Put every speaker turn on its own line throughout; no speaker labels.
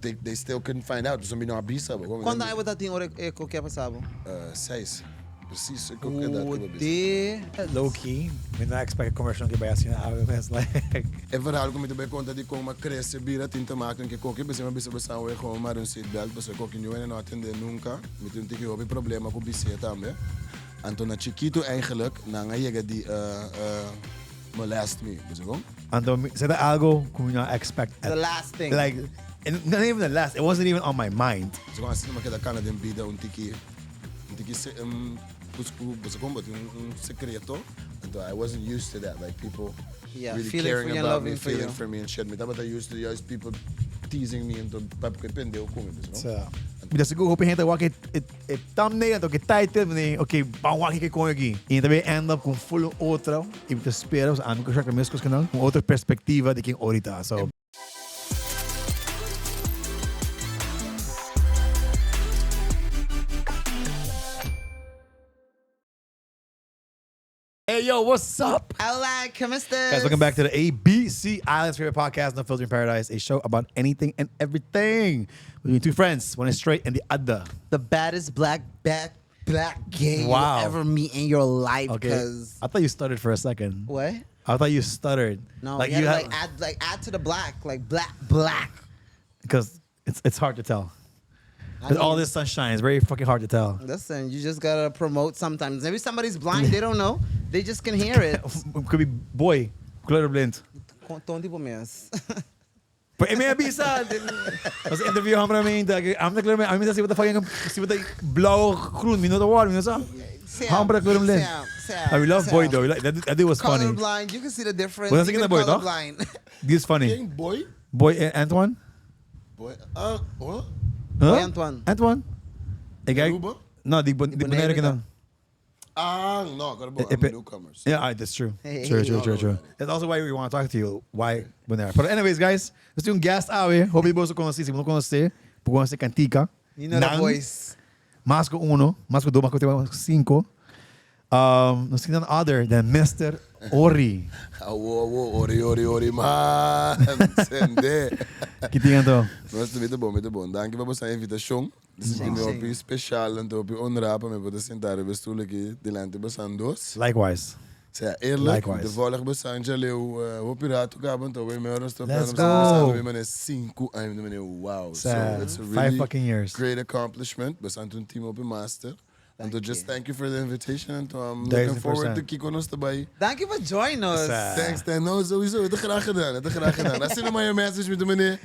they still couldn't find out. So, não abisa.
Quando aí você tinha hora que que passava?
6. Precies, ik ook dat.
De
Low key, we não expect commercial que vai assim, mas like.
En verhaal kom je erbij conta die komen cresce bira tinta maken que koki bese ma bese besa we gewoon maar een seatbelt bese koki nu en not in de nunca met een tiki hobby problema com bise tambe. Antona chiquito eigenlijk na ngayega die molest me, bese kom.
Anto, said algo como não expect.
the last thing.
Like, and not even the last. It wasn't even on my mind.
Zo gaan ze maar dat kan den bida een tiki se bese kom but een secreto. And I wasn't used to that, like people
Yeah,
really
feeling
caring
for you and
about me,
loving for
feeling
you.
for me and shit. Me dat I used to just people teasing me into pap que pendeu come, bese kom.
So, bila siguro hoping gente wak it thumbnail ato que title ni okay, bang wak que com aqui. E também end up com full outra e te espera os anos que já começo com canal, com outra perspectiva de quem orita. So Hey yo, what's up?
Olá, como estás?
Guys, welcome back to the ABC Island's favorite podcast, No Filter in Paradise, a show about anything and everything. Between two friends, one is straight and the other.
The baddest black gay
Wow.
you'll ever meet in your life.
Okay.
Cause
I thought you stuttered for a second.
what?
I thought you stuttered.
No,
like
you
you
had
have,
to add to the black, like black.
because it's hard to tell. With all this sunshine, it's very fucking hard to tell.
Listen, you just gotta promote sometimes. Maybe somebody's blind, they don't know. They just can hear it.
Could be boy, kleurenblind.
Ton tipo mes.
But may bisa. Was interview ham namin, I'm the kleurenblind. I mean, see what the fucking see what the blauw groen, minuto wall, minuto. Ham para kleurenblind. We love boy though. That dude was funny.
Colorblind, you can see the difference.
Was dat
Even
een boy, toch?
colorblind.
This is funny.
King boy?
Boy Antoine?
Boy. What?
Huh?
Boy Antoine.
Antoine? Ik kijk.
Aruba?
No, die boneren que não.
No, I'm newcomers.
Yeah, that's true.
Hey,
True.
hey.
That's also why we want to talk to you. Why bonera. But anyways, guys, let's do um guest out here. Hope you both conhecer. Se não conhecer, por conhecer Cantica.
You know the voice.
Masco 1, Masco 2, Masco 5. Nós temos other than Mr. Ori.
Ori, man. Sende.
Que tem então?
Mas muito bom. Dank je voor zijn invitatie. Dit is een op speciaal en op onrapen met wat sentar we stoelen aqui delante de dos.
Likewise.
Zeg eerlijk,
Likewise.
de volgende besan jaleu hoe piraat ook hebben toch we meer rust op
Let's
en
go.
we men 5 en we men wow. So
Sad.
it's a
5
really
fucking years.
great accomplishment. Besan toen team op een master. And to just thank you for the invitation and I'm
1000%.
looking forward to kijk ons erbij.
Thank you for joining us.
Sad.
Thanks, Dan. No, sowieso. Het graag gedaan. Als je maar je message met de meneer.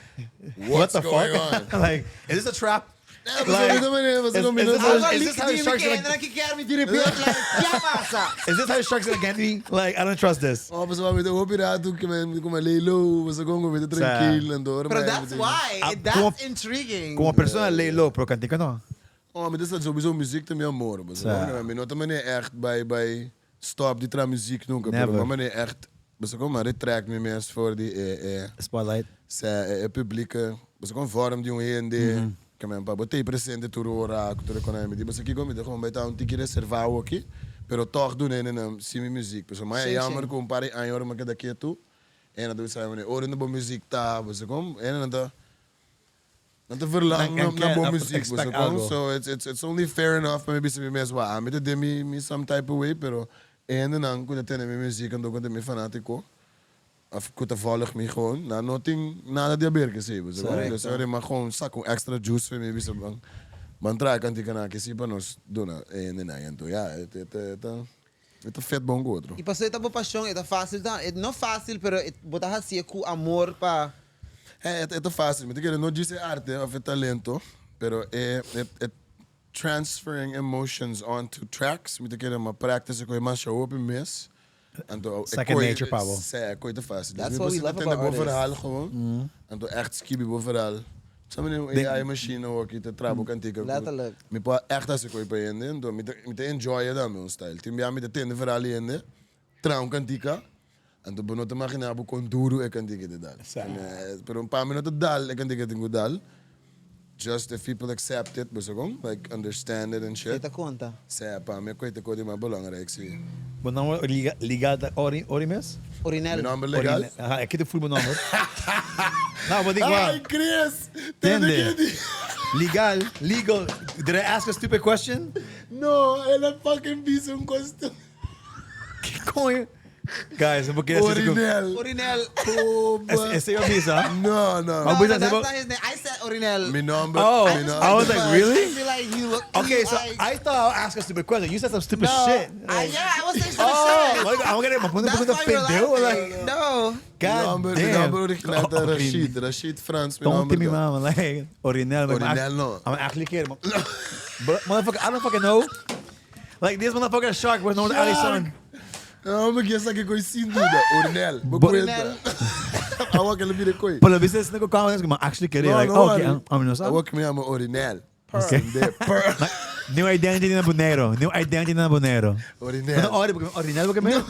What
What's
the
going
fuck?
on?
Like, is this a trap?
Ja, met de meneer.
is this how the sharks
En dan kijk je met die repeat like, ja massa.
Is this how sharks gonna get me? Like, I don't trust this.
Oh, mas met de opera toen ik me lelo, was ik gewoon met de tranquil en door.
But that's why.
Ah,
That's intriguing.
Como persona lay low, pro Cantica no.
Oh, maar dit is sowieso muziek te meer amor. Maar niet dat meneer echt bij stop die tra muziek noemen.
Never.
Maar meneer echt, dus ik maar dit track me meer voor die
Spotlight.
publieke, dus ik vorm die jongen en die. Que me pa botei presente turora, cultura econômica, mas aqui como gewoon bij town tiki reservado aqui, pero toch doen en sim muziek. Dus maar jammer kom pare aan jaren maar dat keer toe. En dan doen ze maar oren de muziek ta, dus kom en dan te verlangen naar bo muziek, dus kom. So it's only fair enough, maybe some mes wa, met de me some type of way, pero en dan kun je tenen met muziek en dan kun je me fanatico. Of ik volg me gewoon. Nou, nothing, nada de bergen hebben. Dus er maar gewoon zak extra juice voor me. Bisa bang. Man try kan die kanake si pa nos doen. En to ja, het vet bom outro.
E passou esta boa paixão, é fácil, tá? É não fácil, pero botar assim com amor para.
Het fácil, mas que não dice arte of talento, pero transferring emotions onto tracks. Met que uma practice com mais show op mes.
Second nature, Pablo.
Coisa fácil.
That's what we love about artists.
Verhaal gewoon. En to echt skibi bo verhaal. Sabe nem AI machine ook te trabo cantica.
Letterlijk.
Me pa echt as coi pa ende, então me te enjoy da meu style. Tim me te tende verhaal ende. Trau cantica. En to bono te magina bu con duro e cantica de dal. Per un paar minutos dal e cantica tengo dal. Just if people accept it, basically, like understand it and shit.
Esta conta.
Say, pa, me coite ko di ma belangrijk zie.
Mijn nummer legal Orimes?
Orinel.
Mijn nummer legal?
Ik heb de voetbalnummer. Nou, wat ik
Ay,
wou.
Chris!
Tende. Legal. Did I ask a stupid question?
No, ela fucking bicho um costume.
Kom je? Guys, een keer
Orinel.
Orinel.
Oh,
Is your visa?
No, no.
Oh,
No,
but
that's
that's
not his name. I said Orinel.
My number.
Oh,
my number.
I was like, really?
I feel like you look.
Okay, so
like,
I thought I would ask a stupid question. You said some stupid
no,
shit.
yeah, I was saying some
Oh,
shit.
I'm gonna
That's
put
why you're
pendejo.
laughing. No.
God
My
damn.
number original is Rashid. Rashid Frans. My
Don't
number.
tell me, mama. Like, Orinel.
Orinel, no.
I'm actually kidding. But, motherfucker, I don't fucking know. Like, this motherfucker is shark was known as Alison.
Não, mas que essa que conheci tudo. Orinel.
Orinel.
Awa que ele vira coi.
But the business nigga call this, I'm actually kidding.
No,
Like,
no
okay,
worry.
I'm not
Awa que me chama Orinel.
Okay.
Per.
New identity na Bonero. New identity na Bonero.
Orinel.
Orinel, porque mesmo?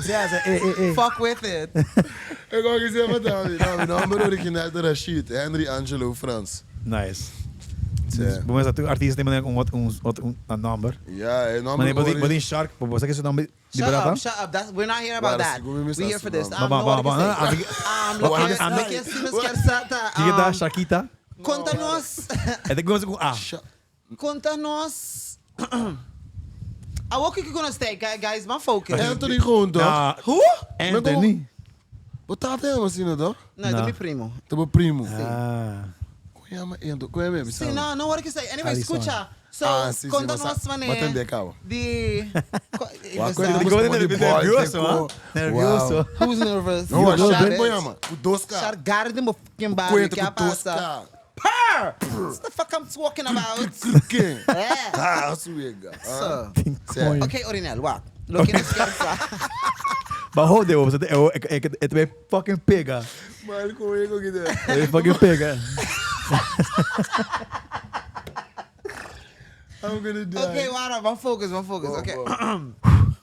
Fuck with it.
Eu gosto de dizer, mas meu nome original é Rashid. Henry Angelo Frans.
Nice.
Sim.
Bom, mas tu artista tem um number.
Ja, é
Maar
nome
nee, but in shark, você que seu nome de
Shut
barata?
up, shut up. We're not here about that. We're here for this.
Ba, ba, ba, ba.
Look
I'm
at Sata.
Kika Sharkita.
Conta-nos.
É de começa com A.
Conta-nos. What que gonna stay, guys? My focus.
Anthony gewoon toch?
Who?
Anthony.
Wat staat hij maar zien toch?
No,
No.
do me primo.
Te bo primo.
Ah.
Kuyama endo, kuyama
See,
bisama.
no, no, what can I say? Anyway,
Alison.
escucha. So,
Ah, sim, sim,
conta-nos,
Matende kawa.
de...
Wa
Who's
kweli
Ficou
mo de
nervioso,
boy,
ah? Nervioso.
nervous?
No, wa
Yo,
shar
yo,
boyama. O doska.
Shargar de mo fucking body.
Kwento
Que
ko
passa?
doska.
Purr! What the fuck I'm talking about?
Quem?
Yeah.
Ah, suega.
So,
Sério.
okay, Orinel, what? Looking at Scarsa.
Maar ho, deu, het vai fucking pega.
Mas comigo que deu.
Het fucking pega.
I'm gonna die.
Okay, wara, one focus. Okay.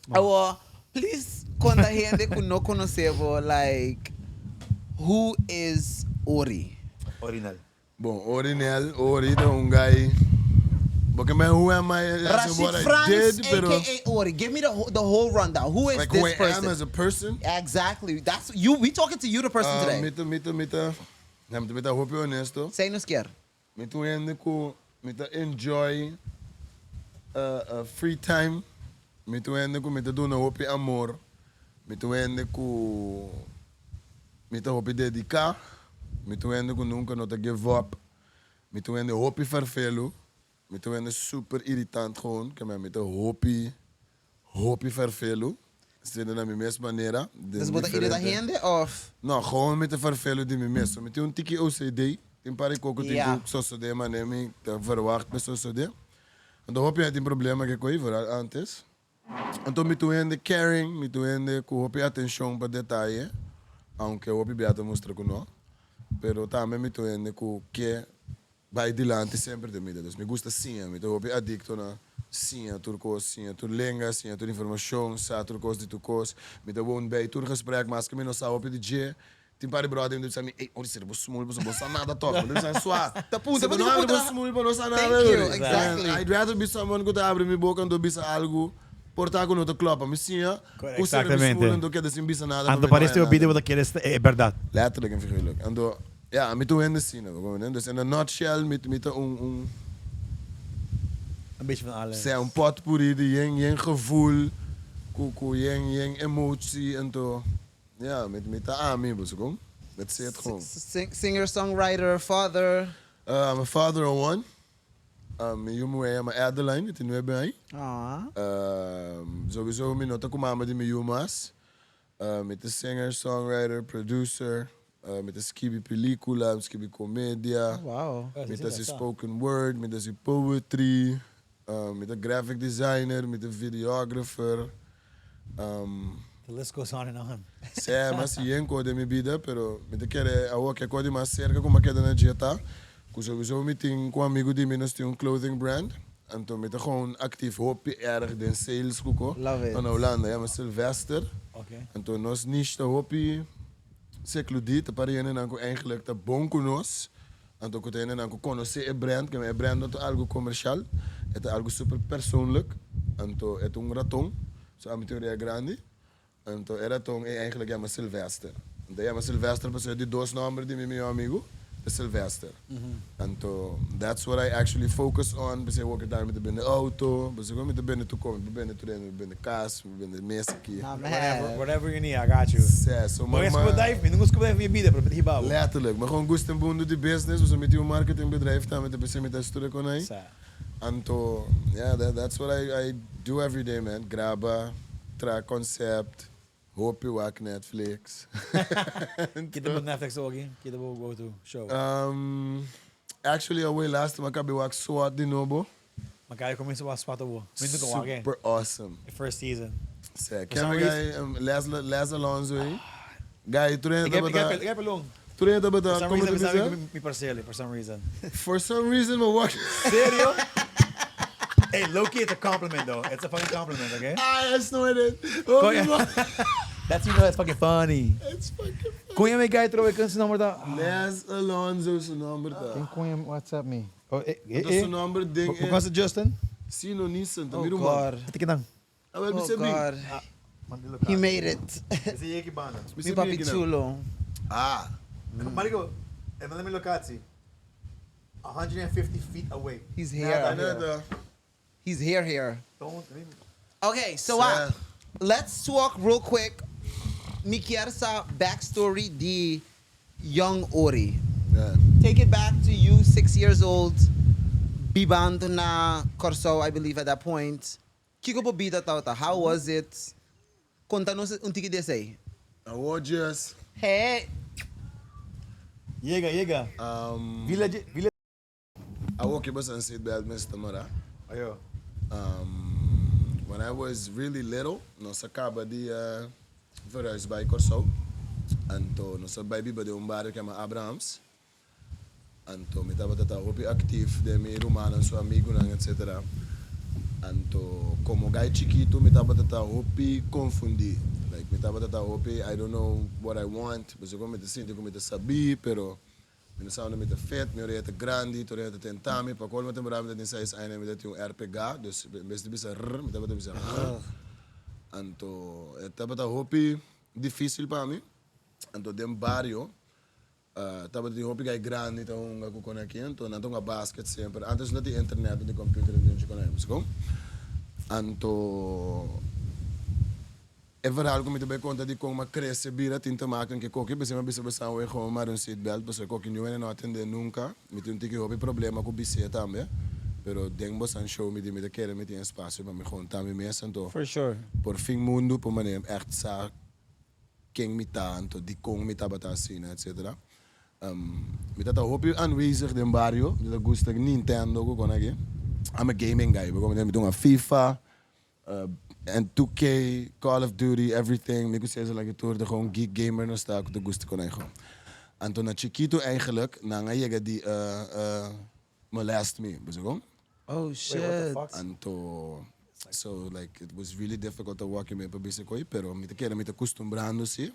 Wow.
Please conta gente que não conheceu, like, who is Ori?
Orinal.
Bom, Ori é um guy. Porque man, who am I? That's
Rashid
what I
Franz,
did, pero
aka Ori. Give me the whole rundown. Who is
like who
this
I am
person?
as a person.
Exactly. That's you. We talking to you, the person today.
Mita hopi honesto.
Say no scare.
Mita ende ku mita enjoy free time. Mita ende ku mita do na hopi amor. Mita ende ku mita hopi dedicar. Mita ende ku nunca not give up. Mita ende hopi vervelo. Mita ende super irritant gewoon. Kama mita hopi vervelo. Zitten na minha mesma maneira.
Dus moet je dat handen of?
Não, gewoon met de vervelen die me mis. Met een tikkie OCD. Een paar koko die
Ja.
doe zo zo de maar neem ik te verwacht met zo zo de. En dan hoop je het een probleem dat ik vooral antes. En dan met de caring, met de hoop je attention bij detail. Aunque hoop je beter mostrar com nó. Pero também met de que vai dilante sempre de mim. Dus me gusta sim, me hoop je adicto na sim, turcos, sim, tur lenga, sim, tur informação, sa turcos de turcos. Me de woon bij tur gesprek, mas que me não sabe de dia. Tem para brother me disse ei, onde ser você smul, você nada toca, mas disse suave.
Tá puta,
Não
mas
abre
puta.
você smul, para não saber nada.
Thank you, exactly.
I'd rather be someone que abre minha boca quando bisa algo. Portar com outra klopa, mas sim,
Exatamente.
não quer dizer bisa nada.
Ando parece o vídeo dat queres é verdade.
Letterlijk en figuurlijk. En door, ja, met hoe in de scene. Dus in een nutshell, met een
Een beetje van alles.
een potpourri, die jen gevoel, jen emotie en to. Ja, met de ami, bosekong. Dat zit gewoon.
Singer, songwriter, father.
I'm a father of one. Mijn jongen, mijn Adeline, het is nu bij mij.
Aww.
Sowieso, mijn nota kumama die mijn jongens. Met de singer, songwriter, producer. Met de skibi película, skibi comedia.
Wow.
Met de spoken word, met de poetry. Met de graphic designer, met de videographer.
The list goes on and on.
Sei, mas sim, code me vida, pero me te quer a outra code mais cerca como que na dieta. Que sowieso me tem com amigo de menos tem clothing brand. Então me te gewoon actief hoop erg den sales kuko.
Love it.
Na Holanda, ja, mas Sylvester.
Okay.
Então nós niche te hoop secludit, te parien en eigenlijk te bom nos. Então que tem en conhecer a brand, que é brand não é algo comercial, é algo super persoonlijk. Então é raton, so a minha teoria grande. Então era raton é eigenlijk ja, mas Sylvester. Então ja, mas Sylvester passou de dois nomes de meu amigo. de Sylvester. En that's what I actually focus on. We worken daar met de auto. We zijn met de binnen toe komen. We binnen toe rennen. We binnen kaas. We binnen de meeste keer.
Nah,
Whatever you need, I got you.
So
Maar je moet dive, je moet even je bieden, maar met die bouw.
letterlijk. Maar gewoon Gusten Boon doet die business. We zijn met die marketingbedrijf. Daar met de bezin met de studie konijn. En yeah, that's what I do every day, man. Grabba, track concept. Hoop je waak Netflix.
Kita mo Netflix ook in? Kita mo go to show?
Actually, away last time I could be work so hard, Dinobo.
Maar kaya ko minsan was spot wo. Minsan ko wake.
Super awesome.
First season.
Say,
For some
can guy Les Alonso, guy, tu rin
Ik heb een long.
tu rin
For
bata.
some reason, sabi ko mi parceli. For some reason.
For some reason, my work.
Serio? Hey, low-key, it's a compliment though. It's a fucking compliment, okay?
I snorted. Oh,
Kuya.
man.
That's you know, it's fucking funny.
It's fucking funny.
Kuya may guy throw ik number da.
Les Alonso, zijn nummer daar.
Kuya, WhatsApp me. Oh,
Dat is zijn nummer ding.
Hoe was het, Justin?
Sino Nissen,
Oh
Tamiru man.
God.
Wat ik dan?
Ah, wel,
Oh
bisa
God. He made it.
Is je bana?
Mi papi chulo.
Ah.
Marico, en dan mijn locatie. 150 feet away.
He's
Ja,
here.
net,
He's here.
Don't.
Okay, so let's talk real quick. Mi quiero sa backstory di young Ori.
yeah.
Take it back to you, 6 years old. Bibando na Corso, I believe at that point. Kiko po bida tauta. How was it? Contanos un tiki de say.
Awards.
Hey.
Llega. Village.
I woke up and said bad Mr. Mara.
Ayo.
When I was really little, no sakaba di verhuis bij Corso. En toen no sa bij biba de umbaro kama Abrahams. En toen met dat hopi actief de me Romanen so amigo nang etc. En toen como gai chiquito met dat hopi confundi. Like met dat hopi I don't know what I want. Dus ik kom met de sinto kom met de sabi pero me sound met de vet, me oriënte grandi, to oriënte tentami, pa kol met een braam dat in zij is einde met dat yung RPG, dus best bisa rr, met dat bisa rr. En to dat hopi difícil para mí. En to dem barrio, dat die hopi gai grandi, to hunga ko konekien, to nato nga basket sempre. Antes not die internet, die computer en die konekien, dus kom. En to en verhaal kom je erbij komt dat ik kom maar cresce bira tinta maken que koki bese maar bese bestaan we gewoon maar een seatbelt bese koki nu en not in de nunca met un tiki hopi problema com bise tambe pero denk bos aan show met de keren met die espacio maar me gewoon tambe mes en to
For sure.
por fin mundo por manem echt sa king met tanto die kong met abata scene et cetera met dat hopi aanwezig in barrio dat gusta Nintendo ko konagi I'm a gaming guy we komen met doen FIFA en 2K, Call of Duty, everything. Ik wil zeggen, like tour de gewoon geek gamer nog sta ik de gusto kon gewoon. En toen na chiquito eigenlijk, na nga die molest me, bezoeken.
Oh shit.
En toen, so like it was really difficult to walk in mijn publieke pero met de keren met de costumbrando zie.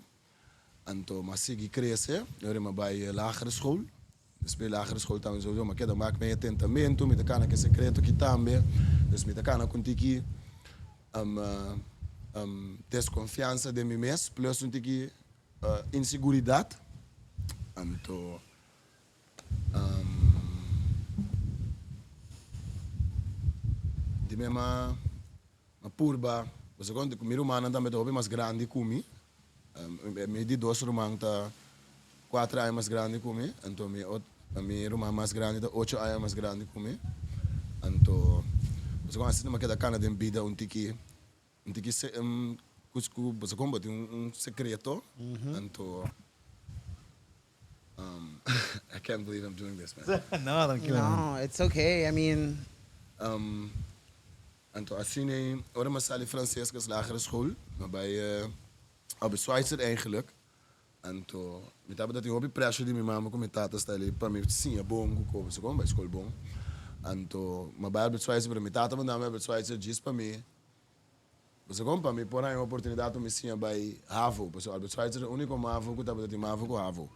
En toen maar sigi cresce, hoor maar bij lagere school. Dus bij lagere school dan sowieso, maar dan maak mij tentamento met de kana que secreto que tambe. Dus met de kana kontiki. Desconfiança de mim mesmo, plus um tiki inseguridade. Então, de mesma purba, você quando comer humano também é mais grande que mim, me de 2 romanos tá 4 anos mais grande que mim, então me romano mais grande tá 8 anos mais grande que mim, então você quando assiste uma queda cana de vida tiki cusco você como tem secreto, então I can't believe I'm doing this, man.
No, tranquilo.
No, it's okay. I mean,
Então, assim, eu era uma sala francês que lagere school, maar bij op Zwitser eigenlijk. Então, met dat ik hobby pressure die mijn mama com tata style para mim sim é bom com você como bij school bom. Então, maar bij op Zwitser para mim tata mandava op Zwitser diz para mim. Você como para mim por aí uma oportunidade para me sim bij Havo, porque op Zwitser o único Havo que tava dat Havo com Havo.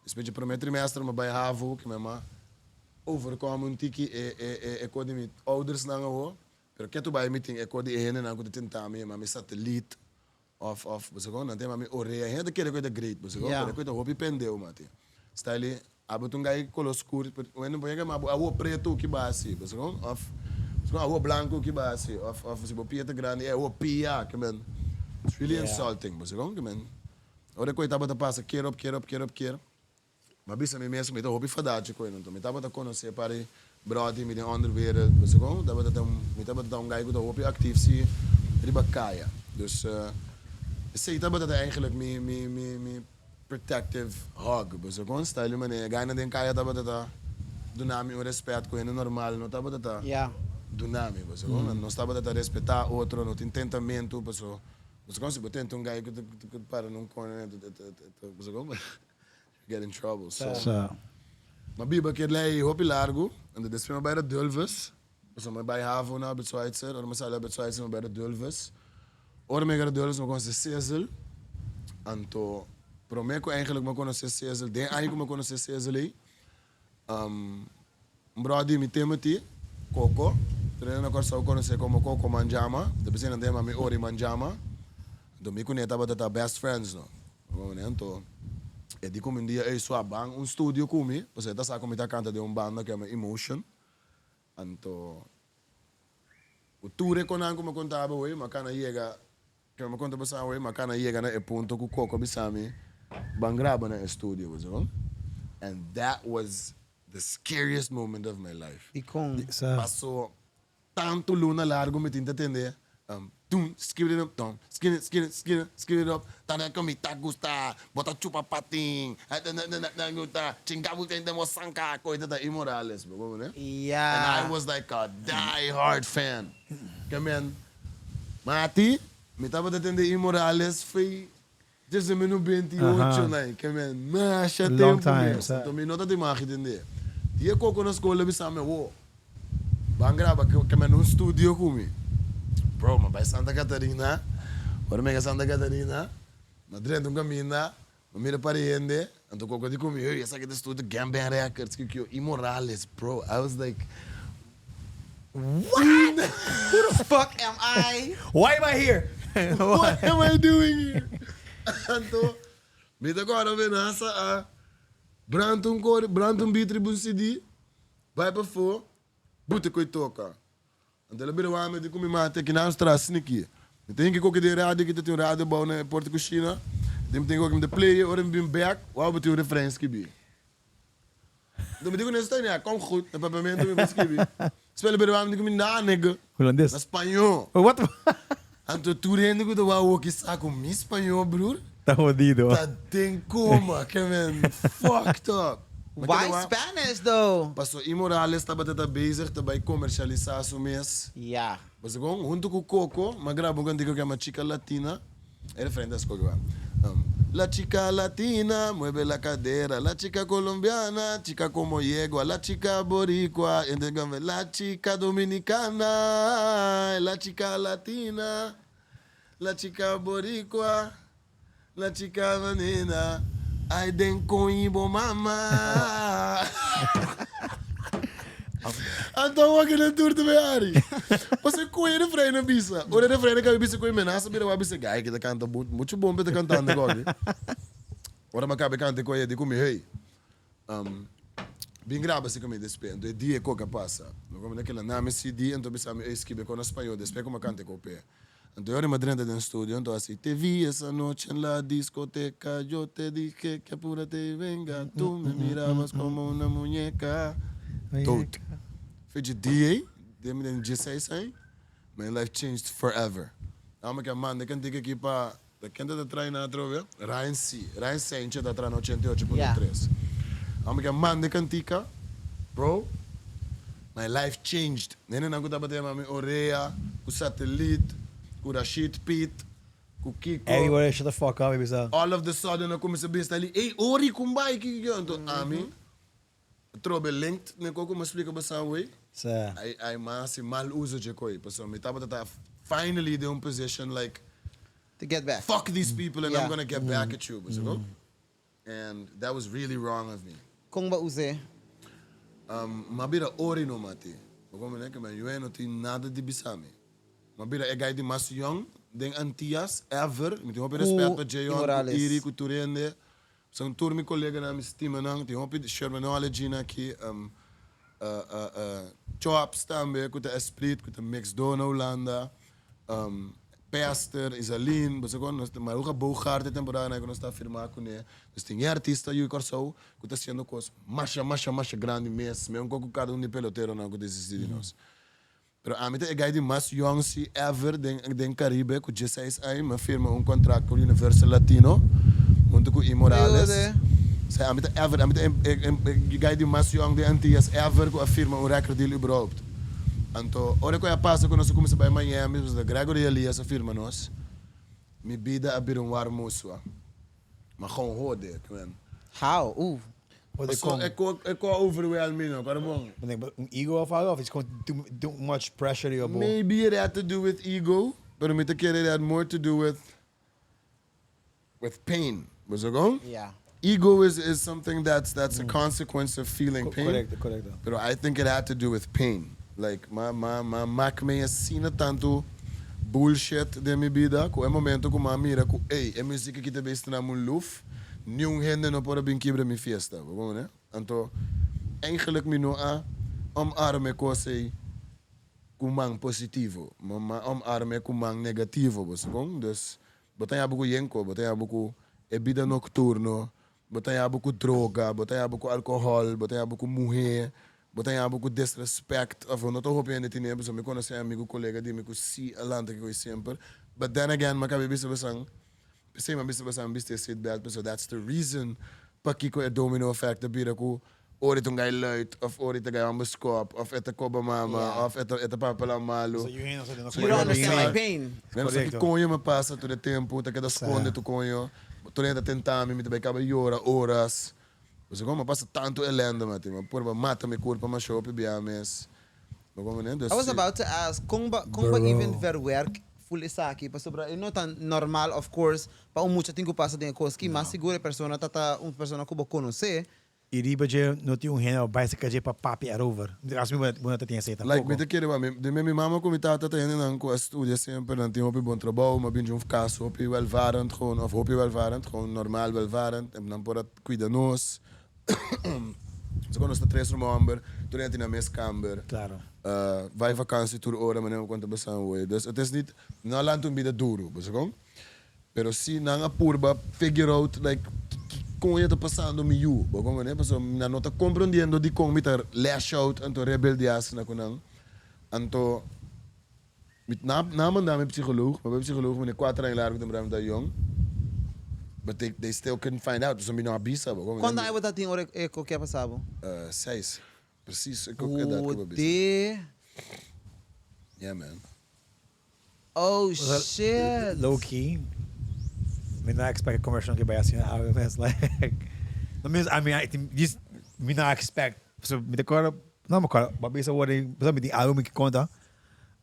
Dus je primeiro trimestre maar bij Havo que mama overkomen tiki kon met ouders na hoor. Pero que tu vai meeting ko di ene na ko di tentame mami satellite of você gewoon dan mami oreia ainda querer coisa great você gewoon querer coisa hobby pendeu mate style abo tu ngai color escuro, quando põe que abo preto que base, você não? Of abo branco que base, of se bopieta grande é o pia, que man. It's really insulting, você não? Que man. Ora coisa tava passa, quero. Mas bisa me mesmo, me dá hobby fadade coisa, então me tava conhecer para brody me de onderwereld, você não? Tava ngai que hobby actief zie, riba kaya. Dus sei tava eigenlijk me protective hug, você não? Style mané, gaina den kaya tava dunami o respeito com ele normal, não tava dunami, você não? Não estava respeitar outro, não tem tentamento, você não se tenta ngai que para não você não? Get in trouble. So. Maar biba keer lei hopi largo en de despe bij de dulves. So me bij havo na bij Zwitser, or me sala bij Zwitser bij de dulves. Or me de dulves me kon se sezel. Anto promeco eigenlijk me kon se sezel. Den eigenlijk me kon se sezel. Brody mi Timothy Coco. Treina na corsa kon se como Coco Manjama. De bezena de ma mi ori Manjama. Do mi kuneta bata best friends no. Momento. E di come un dia e sua bang un studio come, você tá sa come tá canta de banda que é Emotion. Anto o tour com anco me contava hoje, mas cana chega, que me conta basa hoje, mas cana chega na ponto que Coco bisami bang graba na studio, was on. And that was the scariest moment of my life.
E com
passou tanto luna largo me tinta entender. Skip it up, skip it up. Tana kami tagusta, bota chupa pating, nanguta, chingabu tende mo sanka, coisa da Imorales, né?
Yeah.
And I was like a die-hard fan. Kamen, Mati, me tava tende Imorales, foi 28, né? Kamen, mas já
Long
tempo
time,
mesmo. Então me nota de marca entender. Dia Coco na escola bisame, wo, bangraba kamen um studio comigo. Bro, mas vai Santa Catarina, ora mega Santa Catarina, Madrid um caminho, mas mira para ele, então quando eu digo eu essa aqui do estúdio Gambia Records que eu Imorales, bro, I was like,
what? Who the fuck am I?
Why am I here?
What am I doing here? Então, me dá agora venança a Branton Bitribun CD, vai para fora, bota coi toca. Então ele virou a de comer mate aqui na Austrália, aqui. Tem que colocar de rádio, que tem um rádio bom na Porto Cochina. Tem que colocar de player, ora me back, ou botar o referência que bi. Então me digo nesse time, como goed, na papamento me vai escrever. Spelen virou a de comer na nega.
Holandês.
Na espanhol.
What?
Então tu rende que tu vai o que saco mi espanhol, brother.
Tá jodido.
Tá tem como, que man, fucked up.
Why Spanish though?
Passou Imorales estava bezig te bij commercializatie mês.
Yeah.
Mas gewoon junto com Coco, mas grabo quando digo que é uma chica latina. Era frente das coisas. La chica latina mueve la cadera, la chica colombiana, chica como yegua, la chica boricua, la chica dominicana, la chica latina, la chica boricua, la chica menina. I den com ibo mama. Então aqui na tour também Ari. Você conhece o refrão na bisa. O refrão que a bisa conhece menaça, mira o bisa gai que tá canta muito bom para cantando agora. Ora mas cabe canta com ele de comer hey. Bem grava se comer despe. Então dia coca passa. Não como naquela nome CD, então bisa me esquibe com espanhol despe como canta com o pé. Então eu era madrinha do estúdio, então assim, te vi essa noite na discoteca, eu te dije que apúrate y venga, tu me mirabas como una muñeca. Tot. Foi de dia, de 16 anos, my life changed forever. Amo que a man, de quem tem que aqui para, de quem está atrás na trove, Ryan Saint, está atrás na 88.3. Amo que a man de cantica, bro, my life changed. Nene não estava batendo a minha orelha, com satélite, com Rashid Pete, com Kiko.
Everybody shut the fuck up, bisa.
All of the sudden, eu comecei a pensar ali, ei, ori, kumbai, que eu então, a mim, trobe linked, né, como me explica bastante way. I mas mal uso de coi, pessoal, me tava finally in a position like
to get back.
Fuck these people and I'm gonna get back at you, pessoal. And that was really wrong of me.
Kung ba use?
Mabira ori no mati. Como né que eu não tenho nada de bisame. Mabira é guy de mais young, den antias ever, me tenho respeito para Jayon, Iri, Kuturende. Zo'n tour mijn collega naar mijn stemmen aan. Die hoop je Shermanology aqui. Chop stambe, com a Esprit, com a Mix Dona Holanda. Pester, Isaline, mas o Bogart temporada que nós está firmando com ele. Dus tem artista e o corso que está sendo coisa macha grande mesmo com cada de pelotero não que desistir de nós. Pero a mim é guy mais young se ever den Caribe com 16 anos, me firma contrato com Universal Latino, junto com Imorales. Sei a mim é guy mais young de Antillas ever com a firma record deal überhaupt. Então, hora que eu passo quando nós começamos a Miami, o Gregory Elias afirma nós, minha vida é bir war moço, mas gewoon hoorde, man.
How?
Ik kon overwhelming, agora bom.
Ego of it's going too much pressure on your
Maybe it had to do with ego, but me te it had more to do with pain. Was it going?
Yeah.
Ego is something that's a consequence of feeling pain.
Correct.
But I think it had to do with pain. Like, maak me assim tanto bullshit de minha vida, que é momento que eu mira que, ei, é música que te besta na minha luf, nenhum gente não pode bem quebrar minha festa, vamos, né? Então, eigenlijk me não há omarme coisa com man positivo, omarme com man negativo, você com? Dus, botai abu com yenko, botai abu com bebida nocturno, botai abu com droga, botai abu com álcool, botai abu com mulher, botai abu com disrespect, of não tô roubando de tinha, porque me conhece amigo colega de me que se alanta que eu sempre, but then again, me acabei bisa basang, pensei me bisa basang bisa seatbelt, so that's the reason, pakiko é domino effect, de bira ko, ori tong guy luid, of ori te guy ambuskop, of ete koba mama, of ete papala malo.
You don't understand my pain.
Menos que conho me passa todo o tempo, te queda esconde tu conho, tu nem tá tentando, me te vai acabar horas. Você como passa tanto elendo, mate, mas por mata me corpo, mas show pe biames.
I was about to ask, kung ba even verwerk full isa aqui, para sobra, não tan normal, of course, pa mucho tempo passa dentro coisa que mais segura persona tata persona que eu conhecer.
E riba je no ti gênero bicycle je pa papi over. As me bona te tinha aceita.
Like me te querer, de minha mama como tá tata indo na com a estúdio sempre, não tinha op bom trabalho, mas binge caso, op welvarend gewoon, of op welvarend, gewoon normaal welvarend, en dan por cuida nos. Secondo sta 3 november, tu net in a meskamer.
Claro.
Vai vakantie tour ora, maar nem quanto bestaan we. Dus het is niet, na land toen bieden duro, besakong. Pero si na nga purba figure out like con je te passando mi you, besakong ne, paso na nota comprendiendo di con mitar lash out anto rebeldias na kunang. Anto mit naman dami psycholoog, maar bij psycholoog meneer 4 jaar later met hem dat jong. But they still couldn't find out. Dus não abisa.
Quando aí você tinha hora o que passava?
6. Preciso. Yeah, man.
Oh, shit.
Low key. Me not expect a commercial que vai assim. It's like. No means I mean I just me not expect. So me decora, não me decora. Babisa what they, so me tem algo que conta.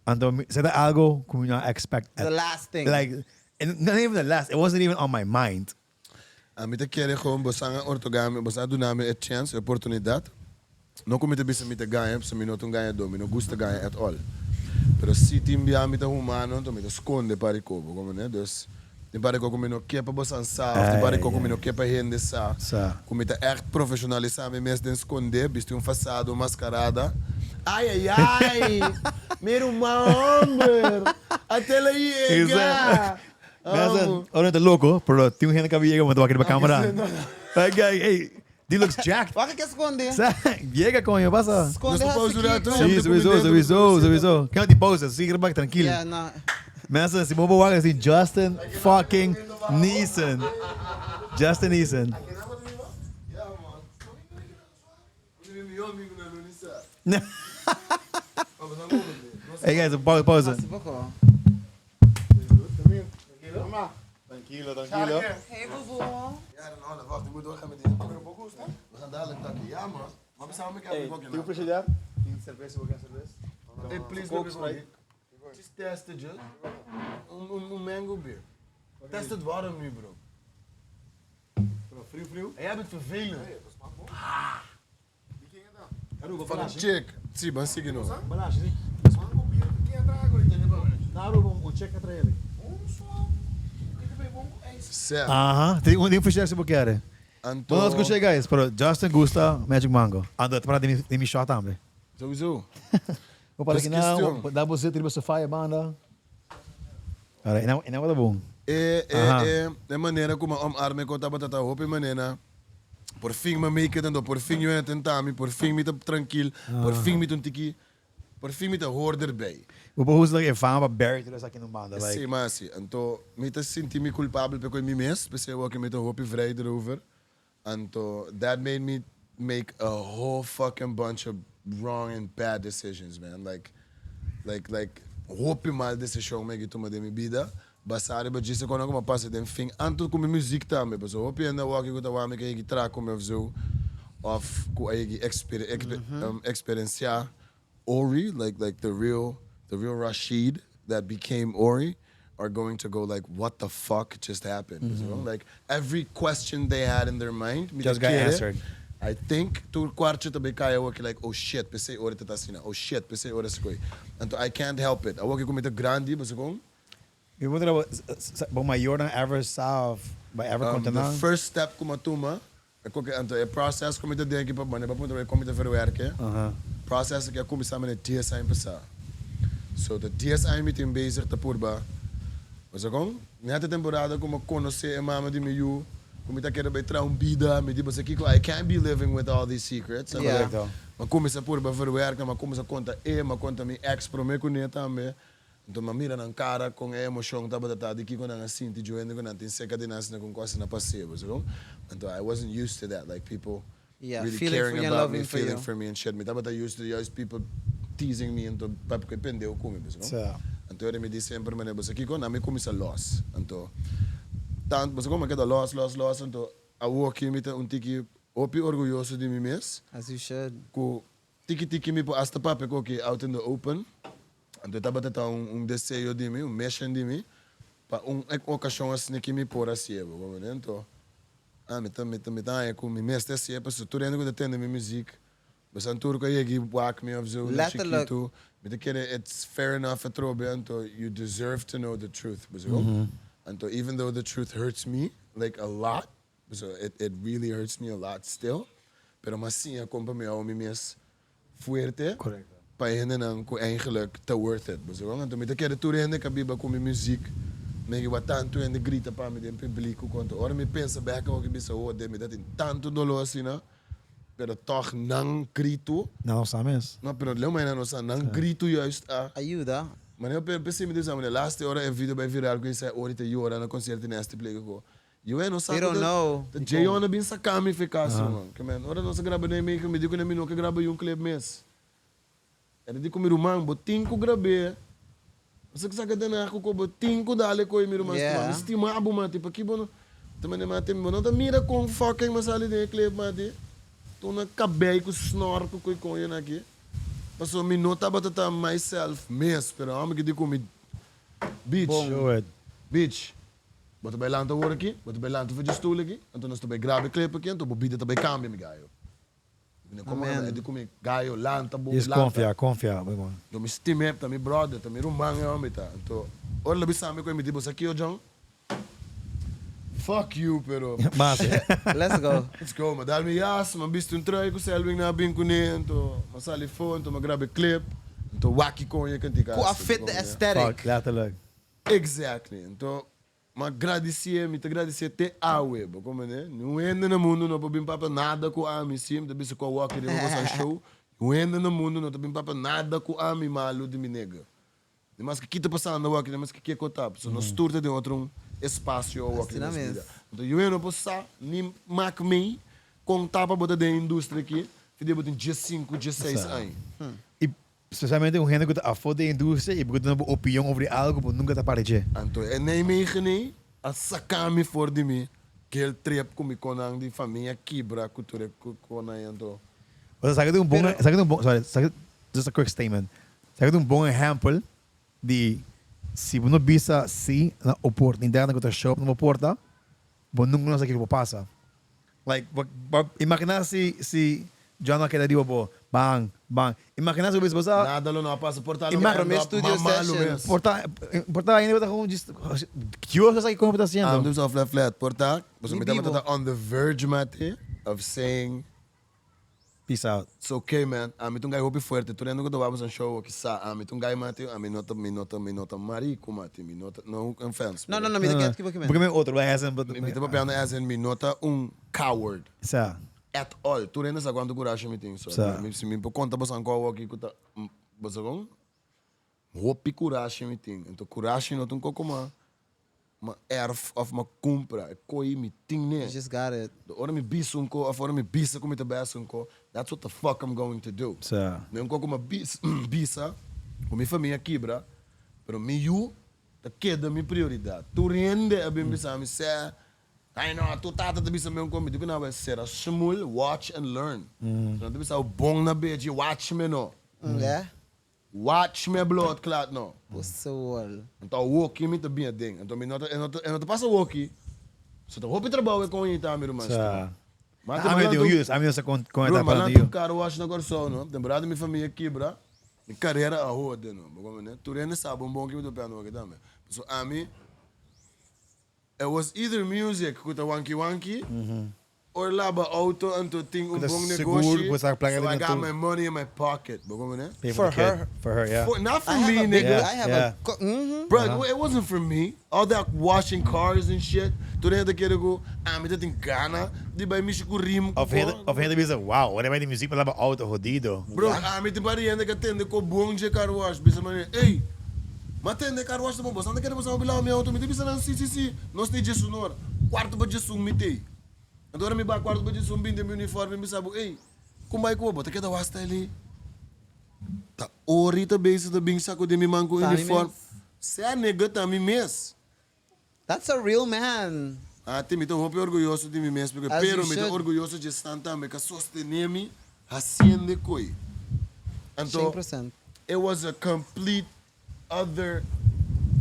Então se dá algo que me not expect.
The last thing.
Like. And not even the last, it wasn't even on my mind.
A mim te querer gewoon bosanga ortogami, bosa do name a chance, oportunidade. Não como te bisa me te ganha, se me não tu ganha do, me não gusta ganha at all. Pero si tim bia me te humano, to me te esconde para cobo, como né? Dus tem para cobo me não quepa bosa sa, tem para cobo me não quepa rende sa. Como te echt profissionalizar me mes de esconder, biste façado, mascarada. Ai, meu homem, até lá chega.
Ahora está loco, pero tiene gente que llega cuando va a querer cámara. Hey, he looks jacked.
Vai que esconde.
Llega coño, pasa.
Esconde.
Sí, suavizó. ¿Qué no te pausas? Sigue back tranquilo.
Yeah, no.
Mensa, si mo bawagan si Justin fucking Neeson. Justin Neeson. Hey guys, pausa. Tranquilo.
Hey, boeboe.
Ja, dan wacht, ik moet doorgaan met die boekhoes, hè? We gaan dadelijk takken. Ja, man. Maar we samen met elkaar boekje.
Tem precisar? Tem cerveja, vou ganhar cerveja.
Hey, please, Coke Sprite. Just test it, just. Mango beer. Test het warm nu, bro. Frio? En jij bent vervelend. Wie ging het dan? Van een chick. Zie, maar zie je nog.
Balance, zie.
Mango beer, quem é água ali, entendeu?
Daarom o check atrás ele.
Certo.
Aham, tem um versterker se boquear.
Anto,
Vamos escuchar, guys. Pero Justin gusta Magic Mango. Ando, para de mi shot também.
sowieso.
O para que
questão.
não, dá você tribo Sofia banda. Ora, e não é bom.
É maneira como omarme com a batata roupa e maneira. Por fim, me make it, por fim, eu entendo, por fim, me tá tranquilo, por fim, me tá tiki, por fim, me tá hoorder bij.
O povo like fan para Barry terus aqui no banda, like.
Sim, mas sim. Então, me tá sentindo culpável porque eu me mes, porque eu que me tá roupa vrij erover. Então, that made me make a whole fucking bunch of wrong and bad decisions, man. Like, roupa mal decisão me que toma de minha vida. Basari ba disse quando eu passo de fim antes com música também, mas eu penso na walk que eu ame que trago como eu zo of com aí experienciar Ori like the real Rashid that became Ori are going to go like what the fuck just happened, you know? Like every question they had in their mind
Just got answered.
I think tu kwartje também caiu aqui like oh shit, pensei ora tá assim, oh shit, pensei ora se and I can't help it. Eu aqui com muito grande, mas eu
Eu vou dizer, bom maior na ever south, by ever continent.
The first step como tuma, é process como te denke para mane, para ponto como te verwerken. Process que é começar met TSI passar. So the TSI meeting bezig te purba. Mas agora, nessa temporada como conhecer a mama de meu, como te querer betra vida, me diz aqui I can't be living with all these secrets. Mas começa purba verwerken, mas começa conta mas conta mi ex pro me conhecer também. Então, me mira na cara com a emoção que estava de que quando eu assim, te joendo quando eu seca de nascer com quase na passeio, so então I wasn't used to that, like people really caring about me, feeling for me and shit. Me estava used to those people teasing me então papo que pendeu comigo, so então ele me disse sempre mas você aqui quando me começa loss, então tanto você como que da loss, então a walk me tiki opi orgulhoso de mim mesmo.
As you should.
Com tiki me hasta papo que out in the open. Então estava tendo desejo de mim, mission de mim, para ocasião assim que me pôr assim, então, me tá com me mestre assim, para se tu ainda quando tendo minha música, mas antur que aí walk me of zo, chiquito, me te querer it's fair enough a trobe, então you deserve to know the truth, então even though the truth hurts me like a lot, so it really hurts me a lot still, pero mas sim a compa me ao me mes fuerte.
Correct.
Para hen dan ko eigenlijk te worth it. Dus gewoon toen met de keren toen hen ik abiba com muziek, me que wat tanto en de grita para me de público quanto ora me pensa back ook bisa o de me dat in tanto dolor assim, né? Pero toch não grito.
Não sabes.
Não, pero leu mais não grito juist a.
Ajuda.
Maar eu pensei me diz a last hora é vídeo vai viral que isso é hora te llora na concerto neste plek ko. You ain't no sabe.
They don't know.
The Jayona bin sa kami ficação, mano. Que man, ora não se grava nem meio que me digo que nem me não que grava um clip mês. Era de comer o mango, tinco grabé. Você que sabe que dá com o tinco dale com o meu irmão, mas estimado mano, tipo aqui bom, também não mate, não tá mira com fucking mas ali de clip mate. Tô na cabelo com snor com ele aqui. Passou minuto batata myself mes, pero amo que digo me bitch. Bitch. Bota bij land te horen aqui, bota bij land te fazer stoel aqui, então nós tô bij grave clip aqui, então bobida tá bij cambio me gaio. Como é de comer gaio, lanta, bu,
lanta. Confia, bem bom.
Então me estime, tá me brother, tá me rumang eu me tá. Então, olha lá bisame com me tipo aqui o John. Fuck you, pero.
Mas,
let's go.
Let's go, mas dá-me yas, mas visto troi com selving na bem com ele, então, mas ali phone, então, mas grave clip, então wacky com ele cantica.
Who fit the aesthetic.
Letterlijk.
Exactly. Então, mas agradecer, me te agradecer até a web, como né? Não ainda no mundo não pode papa nada com a mim sim, também se com o walk de uma show. Não ainda no mundo não pode papa nada com a mim malu de me nega. Mas que está passando no walk, mas que cotar, so nós turta de outro espaço o walk. Então eu não posso nem mac me contar para botar da indústria aqui, que botar 5, 16 anos.
Especialmente um gente que está a foda da indústria e porque tem uma opinião sobre algo que nunca está parecer.
Então, é nem me a sacar-me fora de mim, que ele trepa comigo com a de família, quebra, cultura, com a então.
Mas sabe que um bom, sorry, just a quick statement. Sabe que um bom exemplo de se você não visa assim na oportunidade que você shop numa porta, você nunca não sabe o que passa. Like, imagina se John aquele dia bo, bang, bang. Imagina se você
Nada lo não passa portal.
Imagina studio sessions.
porta ainda tá com just que você sai como tá sendo.
Dus of flat portal. Você me
Bibo.
tá on the verge, mate, of saying
Peace out.
it's okay, man. A mim tungai hopi forte. Tu lendo que tu vamos a show aqui sa. A mim tungai mate. A mim nota marico mate. Mi nota no offense.
No, me quieto, que
Porque me outro vai essa, but
Mi tá papel as in mi nota coward.
Sa.
At all. Tu lendo sa quando coragem me tem so.
Sa.
Mi se mi por conta você anco aqui que tá você com hopi coragem me tem. Então coragem não tem como ma erf of ma compra. Koi mi ting ne.
You just got it.
Ora mi bisunko of ora mi bisa com mi tabasunko. That's what the fuck I'm going to do.
Sa.
Não como uma bisa, com minha família quebra, pero eu tá queda minha prioridade. Tu rende a bem bisa me ser, ai não, tu tá bisa mesmo comigo, que não vai ser a small watch and learn. Não tu bisa o bom na beji watch me no,
Yeah?
watch me blood clot no.
Puxa wall.
Então walkie me tá bem ding, então me nota, eu não passa walkie, so tá roupa trabalho com ele tá meu irmão.
Sa.
Mas
A mim deu isso, a mim essa com
Bro,
tá
mas
para
lá
eu.
tem caro acho na corção, não? Temporada minha família quebra, minha carreira a roda, não? Como né? Tu rende sabe bom que me do piano aqui também. So a mim, it was either music com o wanky, or laba auto anto ting
Dat is
bom
seguro,
negócio.
você vai pagar
So I
ali
got
naartoe.
my money in my pocket, como né?
Pay
For
the kid.
her.
For her, yeah.
Not for
I have
me,
a big,
nigga.
I have
Yeah.
a...
Bro, it wasn't for me. All that washing cars and shit. Tu rende que go, me tá tem gana, de vai me rim.
Of hen bisa, wow, wanneer wij die muziek met hebben auto jodido.
Bro, me te pariendo que atende com bom de car wash, bisa mane. Ei, mas atende car wash também, você não quer você ouvir lá meu auto, me te bisa não sim. Nós tem Jesus sonora. Quarto para Jesus me tem. Agora me ba quarto para Jesus bem de meu uniforme, me sabe, ei, como é que eu vou? Tá que da wasta ali. Tá orita base da bem saco de me manco
Tá,
uniforme.
mes.
Se a nega tá me mes.
That's a real man.
Te me tô roupa orgulhoso de mim mesmo, porque
As
pero
you
me tô
should.
orgulhoso de estar também, que sostener-me assim de coi. Então,
100%.
it was a complete other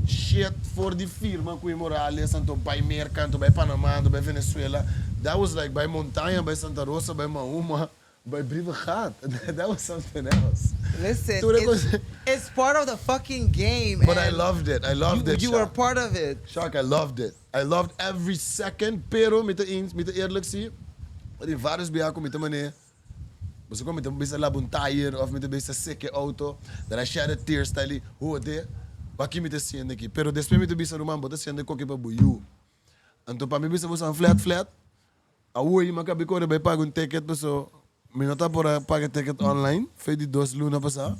shit for the firma com Morales, então by Mercanto, by Panamá, by Venezuela. That was like by Montanha, by Santa Rosa, by Mauma, by Brivegat. That was something else.
Listen,
Tudo é
it's part of the fucking game.
But I
and
loved it. I loved it.
You were
Shaq.
part of it.
Shark, I loved it. I loved every second, pero met de eerlijk zie, er in vários biaco met de manier. Você komt met een beetje labuntaaier of met een beetje sikke auto, dat hij shed tears style, hoe het Baki met de zien aqui. Pero después met de beetje roman, bote zien de koke pa buyu. Então para mim bisa você flat. Awoy makabi ko bij pago ticket so. Minota por pagar ticket online, foi de 2 luna passar.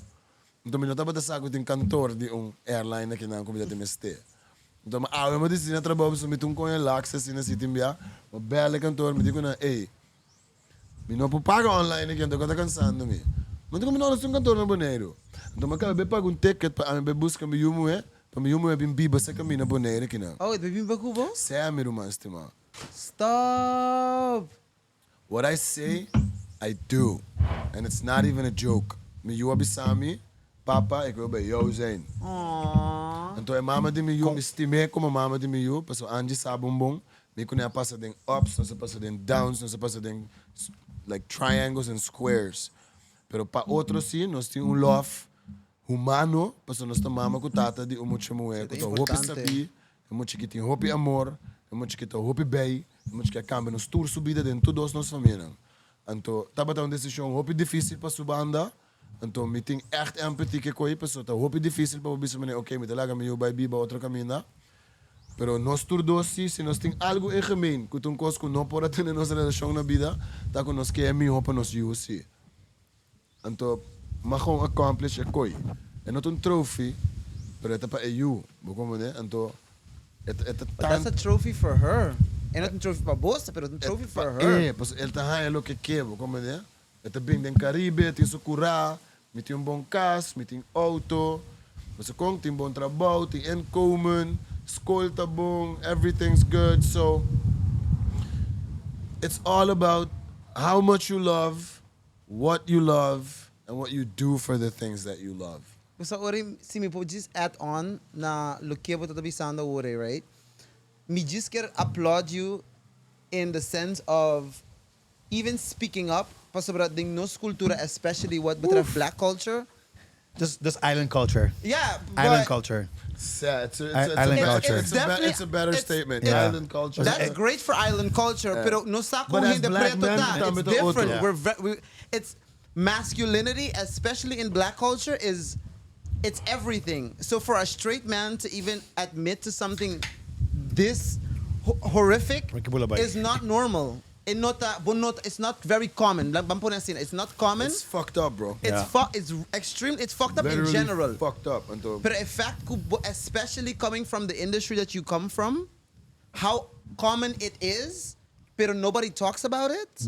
Então minota para saco tem cantor de airline aqui na comida de meste. Então, eu me disse na trabalho, se me tum com ele access na city mbia, o belo cantor me digo na, ei, me não paga online aqui, então eu tô cansando me. Mas digo, me não sou um cantor no boneiro. Então, eu acabei pagar ticket para me buscar me yumo para me yumo bem biba se caminho na boneiro aqui não.
Oh, it baby bakubo?
Sei a meu irmão, estima.
Stop.
What I say, I do. And it's not even a joke. Me yu abisami, papa, ik wil bij jou zijn.
Aww.
Então, a mama de mim, me estimei como a mama de mim, porque Angie sabe bom, me conhece passa de ups, não se passa de downs, não se passa de like triangles and squares. Pero para outros sim, nós temos love humano, porque nós temos mama com tata de muito moe, que hopi sabi, muito que tem hopi amor, muito que tem hopi bem, muito que cambia nos tour subida dentro todos nós família. Então, tava uma decisão hopi difícil para subanda. Então, me tem echt empathie que coi, pessoa, tá hopi difícil para ouvir se ok, me dá me eu vai biba outro caminho. Pero nós todos se nós tem algo em comum, que um coisa que não pode ter nossa relação na vida, tá com nós que é melhor para nós usar. Então, mas com accomplish é coi. É não um trophy, pero é para eu, como né? Então,
But that's a trophy for her. And not a trophy para bosta, pero a trophy for her.
Pues ele tá aí lo que quer, como né? É bem do Caribe, tem sucura, me tem bom casa, me tem auto, você tem bom trabalho, tem inkomen, school tá bom, everything's good. So it's all about how much you love, what you love, and what you do for the things that you love.
So, ori, si me pode just add on na lo que eu tô pensando ori, right? Me just quer applaud you in the sense of even speaking up, pas sobre ding nos cultura, especially what betreft black culture.
Just island culture.
Yeah,
Island
but
culture.
Island
culture.
It's a better statement.
Yeah.
Island culture.
That's great for island culture, pero no sa
But
kung
as
hindi
black
preto
men,
ta.
tama
It's
to auto.
different.
Yeah.
It's masculinity, especially in black culture, it's everything. So for a straight man to even admit to something this horrific is not normal. It's not very common. It's not common.
It's fucked up, bro.
It's extreme. It's fucked up
Literally
in general.
fucked up.
But in fact, especially coming from the industry that you come from, how common it is, pero nobody talks about it.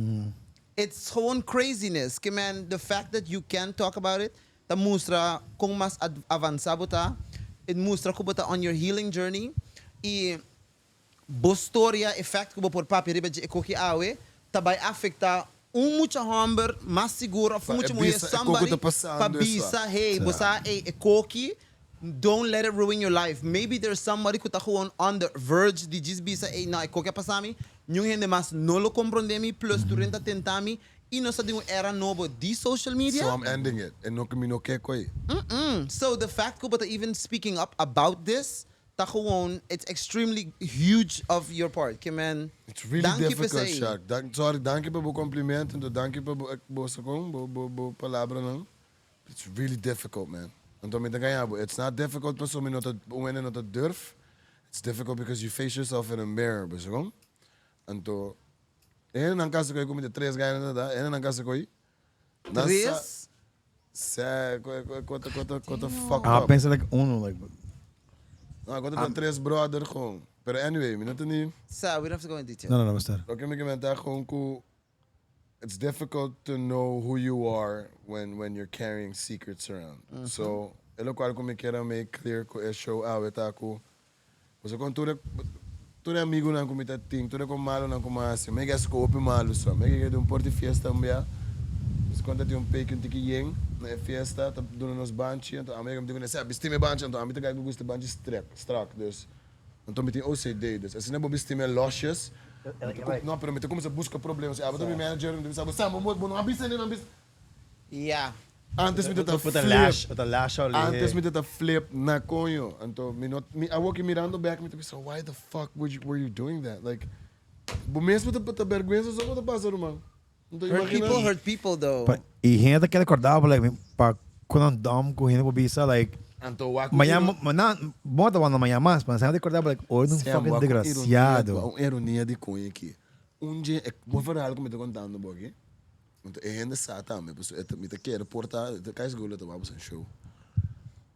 It's gewoon craziness. Man, the fact that you can talk about it, ta mustra kung mas avanzado ta, it mustra ko ta on your healing journey. Bostoria effect ko por papi riba de ekoki awe, tabay afecta mucha hamber, mas seguro, mucha mulher somebody, pabisa, hey, bosa ekoki, don't let it ruin your life. Maybe there's somebody who está on the verge de bisa, hey, na ekoki pasami, yung hindi mas no lo comprendemi, plus tu renta tentami, e não sabe era novo de social media.
So I'm ending it. And no camino que koi.
So the fact ko even speaking up about this, it's extremely huge of your part. Man,
It's really difficult, Shaq. Dank je voor complimenten. Dank je voor palabra. It's really difficult, man. It's not difficult because you not durf. It's difficult because you face yourself in a mirror. En to, en dan casa koi kom met 3 ganhos da, en dan casa koi.
3?
Quanto fuck
Ah,
up.
pensa like uno, like.
Nou, ik had 3 brother gewoon. But anyway, minuto niet.
So we don't have to go in detail.
No, basta.
Oké, ik ben daar gewoon cool. It's difficult to know who you are when you're carrying secrets around. So, elo kwal ko me kera me clear ko e show out ako. Kasi kung ture amigo na kumita ting, ture ko malo na kumasi. May gas ko open malo so. May gaya dun porti fiesta mbya. Kasi kung dati yung pake yung tiki yeng na fiesta, tap doon nos banchi, então amigo me digo nessa, bistime banchi, então amita kaya gusto banchi strak, dus. Então me tem OCD, dus. Assim não é bistime loshes. Não, pero me te começa a buscar problemas. Ah, vou me manager, me sabe, Sam, não abisa nem abisa.
Yeah.
Antes me tenta flip. Antes me tenta flip na conho. Então I walk mirando back me so why the fuck were you doing that? Like, bo mesmo te pata vergonha só quando passa irmão.
Hurt people though.
But e gente que acordava like pa quando dom com gente bobisa like
Então o
manhã bota quando manhã mas gente acordava like oh não fucking desgraciado.
Ironia de conho aqui. Dia vou falar algo que me tô contando boque. Então é gente sata me pessoa me te quer portar, te cais gula to vamos em show.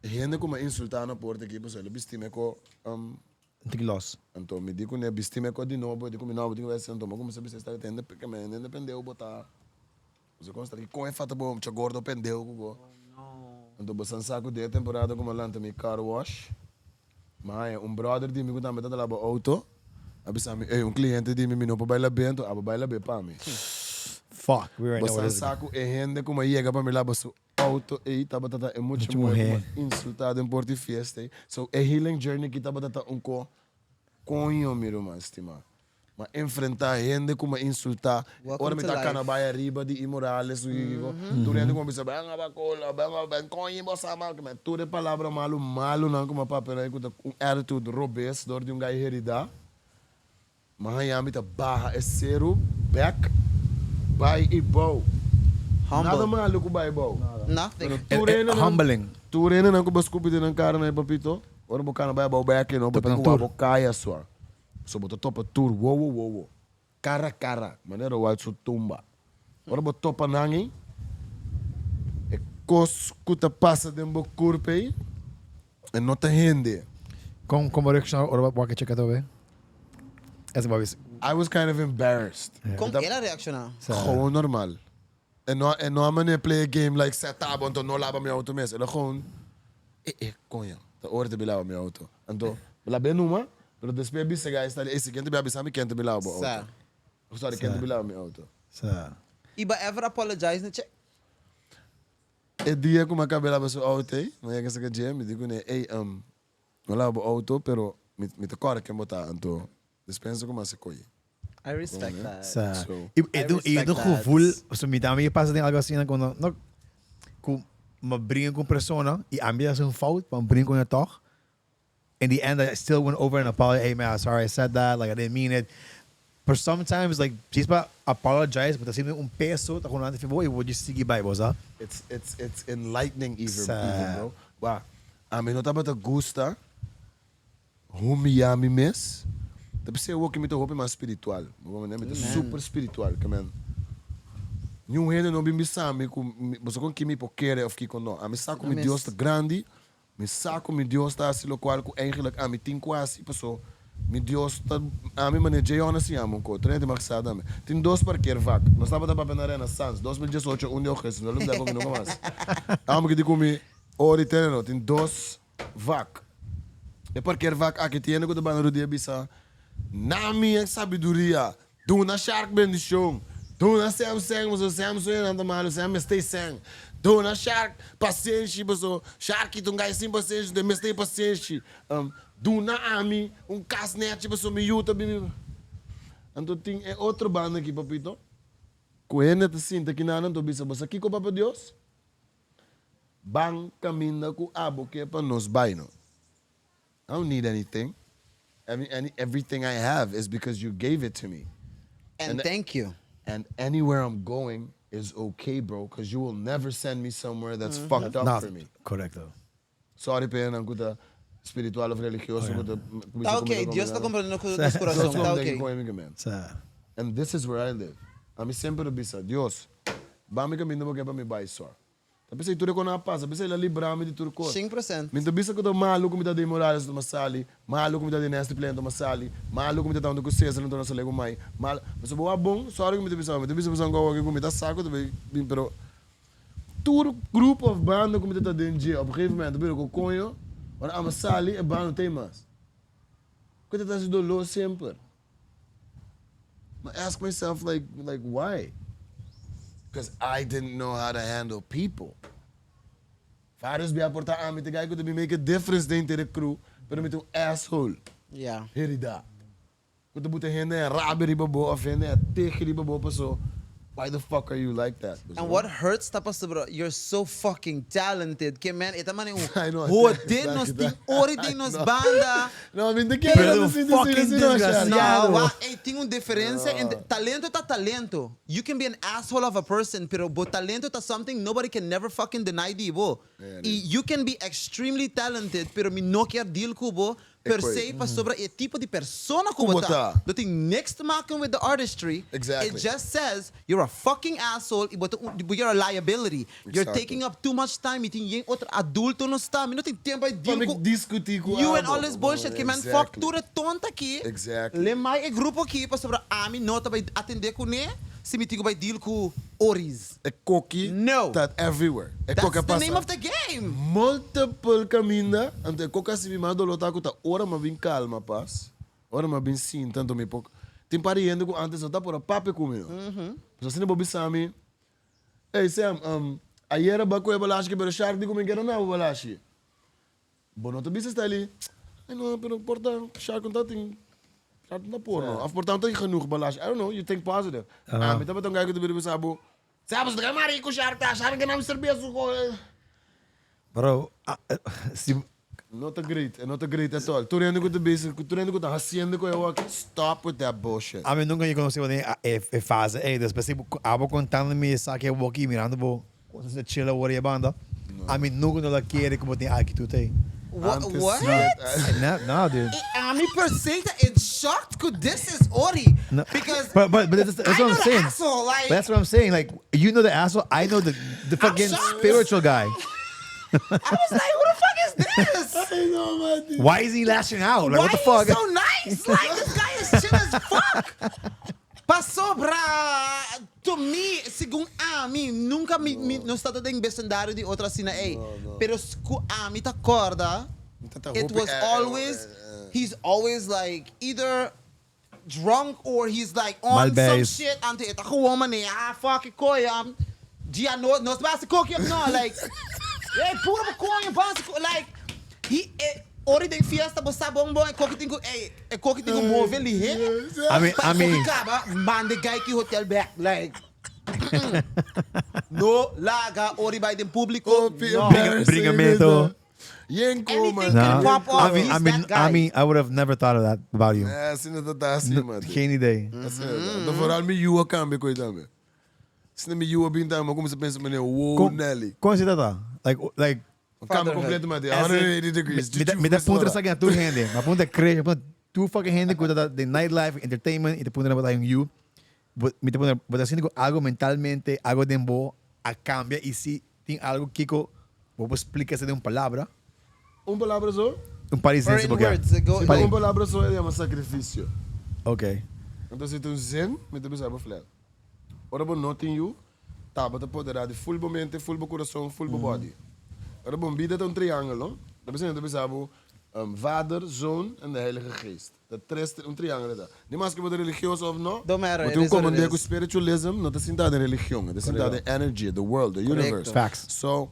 É gente como insultar na porta aqui pessoa, ele bistime ko
Tiglos.
Então me digo né bistime ko de novo, digo me novo, digo vai ser então como você está tendo porque me independeu botar. Você consta que com é fato bom, te gordo pendeu go. Então você saco de temporada como lá também car wash. Mas brother de me gusta me lá auto. Abisami, cliente de me não para bailar bem, então aba bailar bem para mim.
Fuck, we already know what
Você
it is.
saco gente como chega para me lá basu auto e tava tata é muito mulher insultado em Porto Fiesta. So a healing journey que tava tata co conho miro mas estima. Mas enfrentar gente como insultar, ora me tá cana baia riba de imorales o igual. Tu rende como bisa bang abacola, bang conho bossa mal que tu de palavra malo não como papel aí com attitude robes dor de gai herida. Mas aí me tá barra é zero back. By Ibo. Nada malo com Ibo.
Nothing.
Humbling.
Tu rena não com bascupi de não cara na papito. Ora bocana vai Ibo back no botar com a bocaia sua. So botar topa tour wo. Cara. Maneira o alto tumba. Ora botar topa nangi. E cos cuta passa de um corpo aí. E não tá rende.
Como reaction ora boa que checa também. Essa babis.
I was kind of embarrassed.
Como era a reaction?
Gewoon normal. En no I'm play a game like set up and no lava mijn auto mes. En gewoon konja. De oor te bilao mijn auto. En to la benuma, pero después bisa guys está esse quente be sami quente bilao bo auto. Sorry, quente bilao mijn auto.
Iba ever apologize na check?
E dia como acabei lá ba so auto, mas é que essa jam, me digo né, no lava bo auto, pero me te corre que botar, então dispensa como se coi.
I respect that.
Eu não gevoel, so me dá meio passa tem algo assim quando não com me brinca com persona e a minha um fout, mas brinca com toch. In the end, I still went over and apologized. Hey man, sorry I said that. Like I didn't mean it. But sometimes, like, just apologize, but assim peso, tá com nada de boa, eu vou just seguir by, bosa.
It's enlightening even bro. Wow. A mim não tá bata gusta. Humi mes. Tá pensei o que me tô roupa mais espiritual. Me super espiritual, que man. Nenhum rende não me sabe com você com que me pokere of que quando a me saco me Deus tá grande. Me saco me Deus tá assim local com eigenlijk a me tem quase passou. Me Deus tá a me maneja eu assim amo com treino de maxada me. Tem 2 parquear vac. Nós estava da papel na arena Sans 2018 de ocasião, não lembro como não mais. Amo que digo me ori terreno tem 2 vac. E parquear vac aqui tem no do banheiro de bisa. Na minha sabedoria, do na shark bendição. Do na Samsung, mas o Samsung não anda mal, o Samsung stay sang. Do na shark, paciência, mas o shark tu ngai sim paciência, de stay paciência. Do na ami, casnet, mas o miúta bim. Então tem outro banda aqui, papito. Com ele te sinta que não tô bisa, mas aqui com Papa Deus. Bang caminha com abo que é para nos baino. I don't need anything. Everything I have is because you gave it to me.
And thank you.
And anywhere I'm going is okay, bro, because you will never send me somewhere that's fucked up for me.
Correcto.
Sorry, pena, kuta espiritual of religioso.
Tá okay, Deus está compreendendo com o coração, tá okay.
And this is where I live. A mim sempre bisa, Deus, vamos caminhando porque para me vai só. Tá pensei tudo quando passa, pensei ele livrar-me de tudo coisa.
100%.
Minta bisa que eu tô maluco me dá de Morales do Massali, maluco me dá de Neste Pleno do Massali, maluco me dá onde com César não tô nessa lego mais. Mas eu vou bom, sorry que me bisa ngao que me dá saco também, pero tudo grupo of banda que me dá dentro, op gegeven moment, biro com conho, ora a Massali e banda tem mais. Que tá se dolor sempre. I ask myself like why? Because I didn't know how to handle people. Fathers be aportar a me the guy could be make a difference dentro da crew, pero me tu asshole.
Yeah.
Herida. Could buta hende raberi babo of hende tegri babo paso. Why the fuck are you like that?
And what hurts tapas bro, you're so fucking talented. Que man, ita man
I know.
nos ting ori ting nos banda.
No, I mean the guy
tem diferença entre talento tá talento. You can be an asshole of a person, pero bo talento tá something nobody can never fucking deny di bo. You can be extremely talented, pero mi no quer deal kubo. Per se, para sobre o tipo de persona como tá. That thing next to maken with the artistry.
Exactly.
It just says you're a fucking asshole. You're a liability. You're taking up too much time. You think outro adulto não está. Eu não tenho tempo para
discutir com
you and all this bullshit. Que man, fuck tudo tonta aqui.
Exactly.
Lemai e grupo aqui para sobre a mim nota para atender com ne. Se me tigo vai deal com oris.
A cookie.
No.
That everywhere.
That's the name of the game.
Multiple caminda. Ante coca se me manda lota kuta ora ma bin calma paz. Ora ma bin sim tanto me pouco. Tem pariendo com antes tá por a pape comigo. Mas assim bobi sami. Hey Sam, ayer ba ko e balashi que pero shark digo me quero na balashi. Bono to bisa está ali. Ai não, pero porta shark não tem. Na porno. Of portanto tem genoeg balashi. I don't know, you think positive. Ah, me tava tão gago de biru sabo. Sabes de marico shark tá, shark que não cerveja com.
Bro,
Not a great at all. Turendo com the basic, turendo com the hacienda com eu aqui. Stop with that bullshit.
A mim nunca eu conheci a fase, depois abo contando-me isso que eu vou aqui mirando, vou você chila o a banda. A mim nunca não quer como tem aqui tu tem.
What?
No, dude.
I'm shocked because this is Ori.
No.
Because
but that's what I'm saying.
Asshole, like,
but that's what I'm saying. Like, you know the asshole, I know the fucking spiritual guy.
I was like, who the fuck is this?
I know, man.
Why is he lashing out? Like,
Why
what the fuck?
He's so nice? Like, this guy is chill as fuck. Passou pra... To me, segundo a mim, nunca não está dando vecindário de outra cena. Pero a mim tá corda. It was always... He's always like either drunk or he's like on some shit. Ante ita gewoon man fuck it, koya. Dia nos basta cook up no like. Hey, puro coin basta like he Ori tem fiesta, bo sabong bo, e koki tingo move ali, he?
I mean,
Kaba, bande guy ki hotel back, like. No, laga, ori by the público.
Brigamento.
Yenko, man.
Anything can pop off.
I would have never thought of that about you.
É, assim não tá assim, mano.
Geen idee.
Então, vooral me you a cambio, coitado. Se não me you a bintar, mas como você pensa, mano, wow, Nelly.
Como se trata? Like,
O cambio completo, mano, 180 degrees.
me da punta sa kanya tu hende. Ma punta crazy, punta tu fucking hende ko the nightlife, entertainment, ita punta na ba tayong you. Me punta ba haciendo algo mentalmente, algo dembo a cambia y si tem algo Kiko, vou explicar de uma palavra.
Palavra só?
Parisiense,
Or in words, go.
Palavra só é um sacrifício.
Ok.
Então, se tu zen, me deve saber flat. Ora, bom, não tem you, tá, mas tu pode dar de full mente, full coração, full body. Ora, bom, vida é triângulo. Dat betekent dat we Vader, Zoon en de Heilige Geest. Dat is een triangel. Niet maar als je religieus of no.
Don't matter.
Maar toen komen we spiritualism, dat is niet dat de religie, dat is niet dat de energy, the world, the universe.
Facts.
So,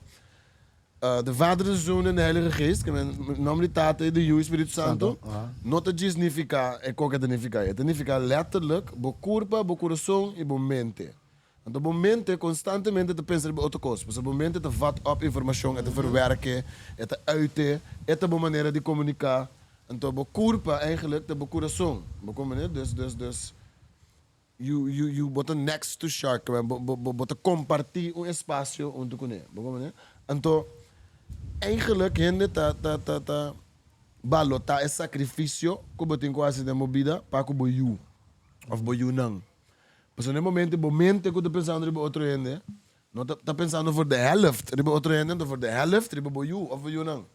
de Vader, de Zoon en de Heilige Geest, que nominalitate de Yu Espírito Santo, não te significa, é qualquer significa. Het significa letterlijk, bo corpo, bo coração e bo mente. En op momenten constantemente te pensar op outra coisa. Op momenten te vat op informatie, te verwerken, te uiten, te op manier de communiceren. En op corpo eigenlijk te coração. Dus you bota next to shark, bota compartir un espacio onde kunnen. En to eigenlijk hende ta balota es sacrificio, como tem quase de movida para que boiu of boiu não. Mas no momento que eu tô pensando em outro ende, não tá pensando for the helft, riba outro ende, não for the helft, riba boiu of boiu não.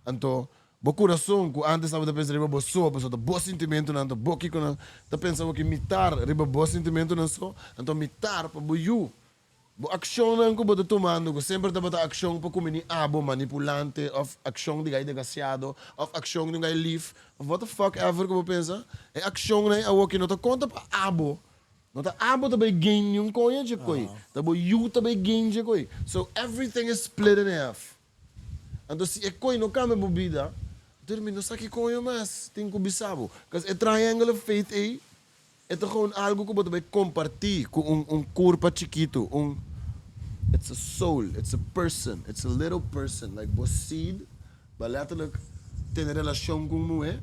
Então, bo coração, que antes estava pensando riba bo so, pessoa tá bo sentimento não, tá bo que não, tá pensando que mitar riba bo sentimento não só, então mitar para boiu. Bo action não que bo tomando, que sempre tá bota action para como ni abo manipulante, of action de gai desgraciado, of action de gai lief, of what the fuck ever que bo pensa, é action né, a que não tá conta para abo. No, the abo tabi gain yung koya je koi. Tabo you tabi gain je koi. So everything is split in half. Então se koi no kame bobida, termino saki koyo mas, tem que bisabo. Because a triangle of fate é gewoon algo que você vai compartilhar com corpo chiquito, it's a soul, it's a person, it's a little person, like seed, but letterlijk tem relação com mulher.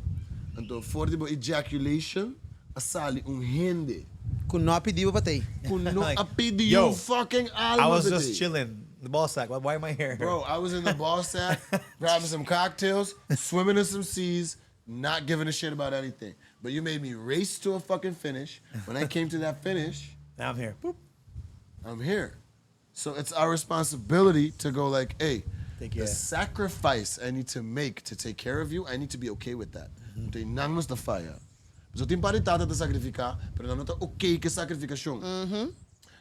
Então for the ejaculation, asali hende.
Kuno pediu pra ter.
Kuno pediu fucking alma.
I was just chilling in the ball sack. Why am I here?
Bro, I was in the ball sack, grabbing some cocktails, swimming in some seas, not giving a shit about anything. But you made me race to a fucking finish. When I came to that finish,
now I'm here. Boop.
I'm here. So it's our responsibility to go like, hey,
the
sacrifice I need to make to take care of you, I need to be okay with that. Então, não nos da fire. So tem paritata de sacrificar, pero não está okay que sacrificação.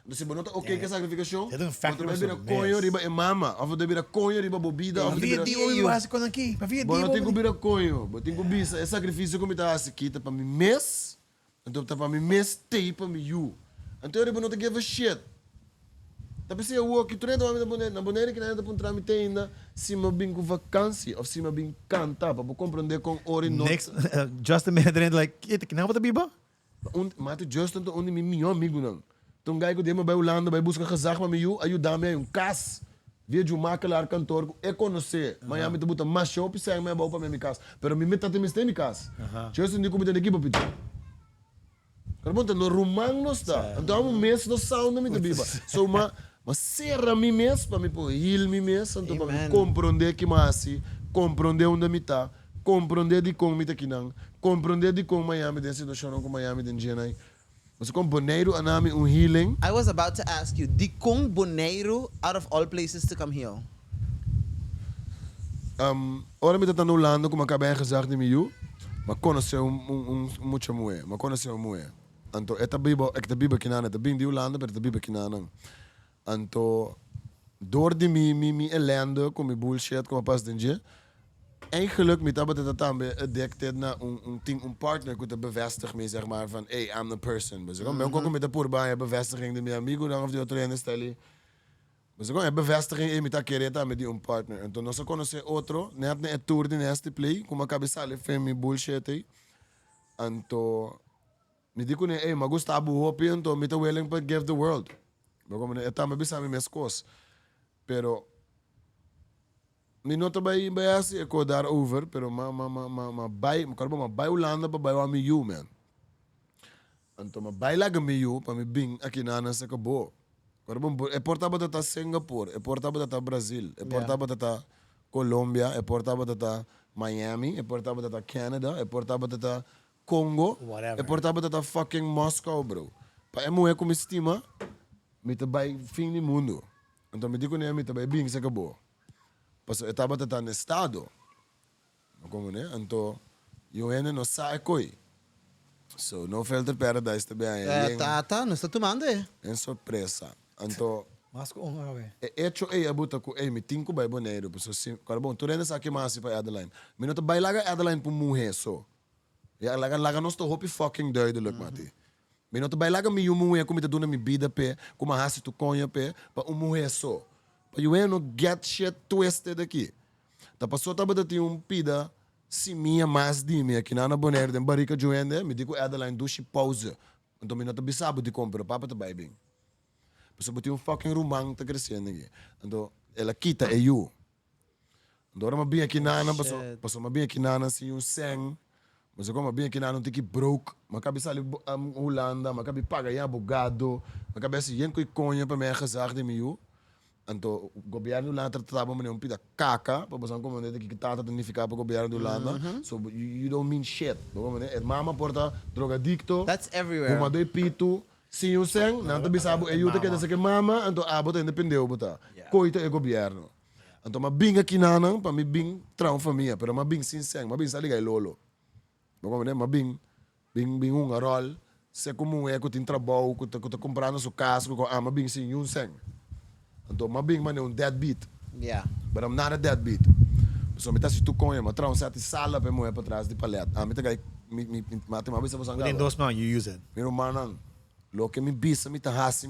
Então se não está okay que sacrificação, você vai virar conho riba e mama, ou você vira conho riba bobida, ou você vira
eu acho que aqui,
bom, não tem que virar conho, mas tem que bisa, é sacrifício como está assim, que tá para mim mes, então tá para mim mes, tem para mim you. Então eu não te give a shit. Tapi se eu que tu não na boneira que não é para entrar me tem ainda, se me bem com vacância, ou se me bem cantar, para compreender com ori não.
Next, just a minute, like, que não vai biba?
Maar tu Justin to onde meu amigo não. Então gai que demo vai Holanda, vai buscar gezag para mim, ajuda-me um cas. Via de makelaar kantoor, eu conhecer, mas eu me botar mais shop sai me bau para minha casa. Pero me meta te me tem casa. Justin digo me tem equipe pito. Carbonta no rumang no está. Então um mês do sound me te biba. So mas serra mi mes para me pôr heal mi mes, então para me compreender que mais, compreender onde me tá, compreender de como me tá aqui não, compreender de como Miami tem situação com Miami tem dia aí. Mas com Bonaire anami healing.
I was about to ask you, di kong Bonaire out of all places to come here?
Ora me tá no Holanda como acabei gezegd de meu, mas conheceu muita mulher, mas conheceu mulher. Então esta biba, ek de biba kinana, de bing de Holanda, maar de biba kinana. Então, door die mi ellende, com mi bullshit, com a paz de dia, eigenlijk met dat het dan addicted na partner que te bevestigt me, zeg maar, van, hey, I'm the person. Dus ik kom met de poorbaaien bevestiging de mijn amigo, dan of die otro ene stellen. Mas agora é bevestiging met a quereta met die partner. Então nós conhecemos outro, net na tour de neste play, como a cabeça ali foi me bullshit aí. Então me digo né, mas Gustavo hope então me tá willing to give the world. Como né, tá me bisa me mescos. Pero me nota vai assim é dar over, pero ma bai, me carbo ma bai Holanda para bai me you man. Então ma bai lá me you para me bing aqui na nessa acabou. É portava data Singapura, é portava data Brasil, é portava data Colômbia, é portava data Miami, é portava data Canada, é portava data Congo, é portava data fucking Moscow, bro. Para é como estima, me vai fim do mundo. Então me digo né, me vai bem se acabou. Passo etapa data no estado, como né? Então eu ainda não sai coi. So no filter paradise também.
Tá, não está tomando
É surpresa. Então,
mas kung
hecho abuta ko me tinko bay boneiro, so sim, carbon, tu renda aqui mais para Adeline. Minuto bay laga Adeline para morrer so. Ya laga nós to hope fucking duidelijk mati. Minuto bay laga mi muhe como te dona mi vida pe, como hasi tu conha pe, para morrer so. Para you no get shit twisted aqui. Tá passou tá bata pida si minha mais de minha que na boneiro den barrica joende, me digo Adeline dushi pause. Então minuto bisabo de compra, papa te bay bem. Você botou fucking rumang tá crescendo aqui. Então, ela quita é you. Então, agora bem aqui nana, passou bem aqui nana assim seng. Mas agora bem aqui nana um tiki broke. Mas cabe ali Holanda, mas cabe paga ya abogado, mas cabe assim yen conha para me gezag de miu. Então, o governo lá tratava me pida caca, para você como né que tá significa para o governo do Holanda. So you don't mean shit. Como né, mama porta drogadicto.
That's everywhere.
Uma de pito. Sim, o sen, não te bisabo é yuta que dessa que mama, então a bota independeu bota. Coita é governo. Então ma bing aqui nana, para me bing trau família, pero ma bing sin sen, ma bing saliga lolo. Como né, ma bing um rol, se como é que tem trabalho, que tá comprando sua casa, que ma bing sin um sen. Então ma bing man é deadbeat.
Yeah.
But I'm not a deadbeat. So me tá se tu com ma trau sete sala para moer para trás de paleta. Me tá gai me mate ma bisa você
within those months, you use it.
Meu manang. Lo que me bisa, me tahasi.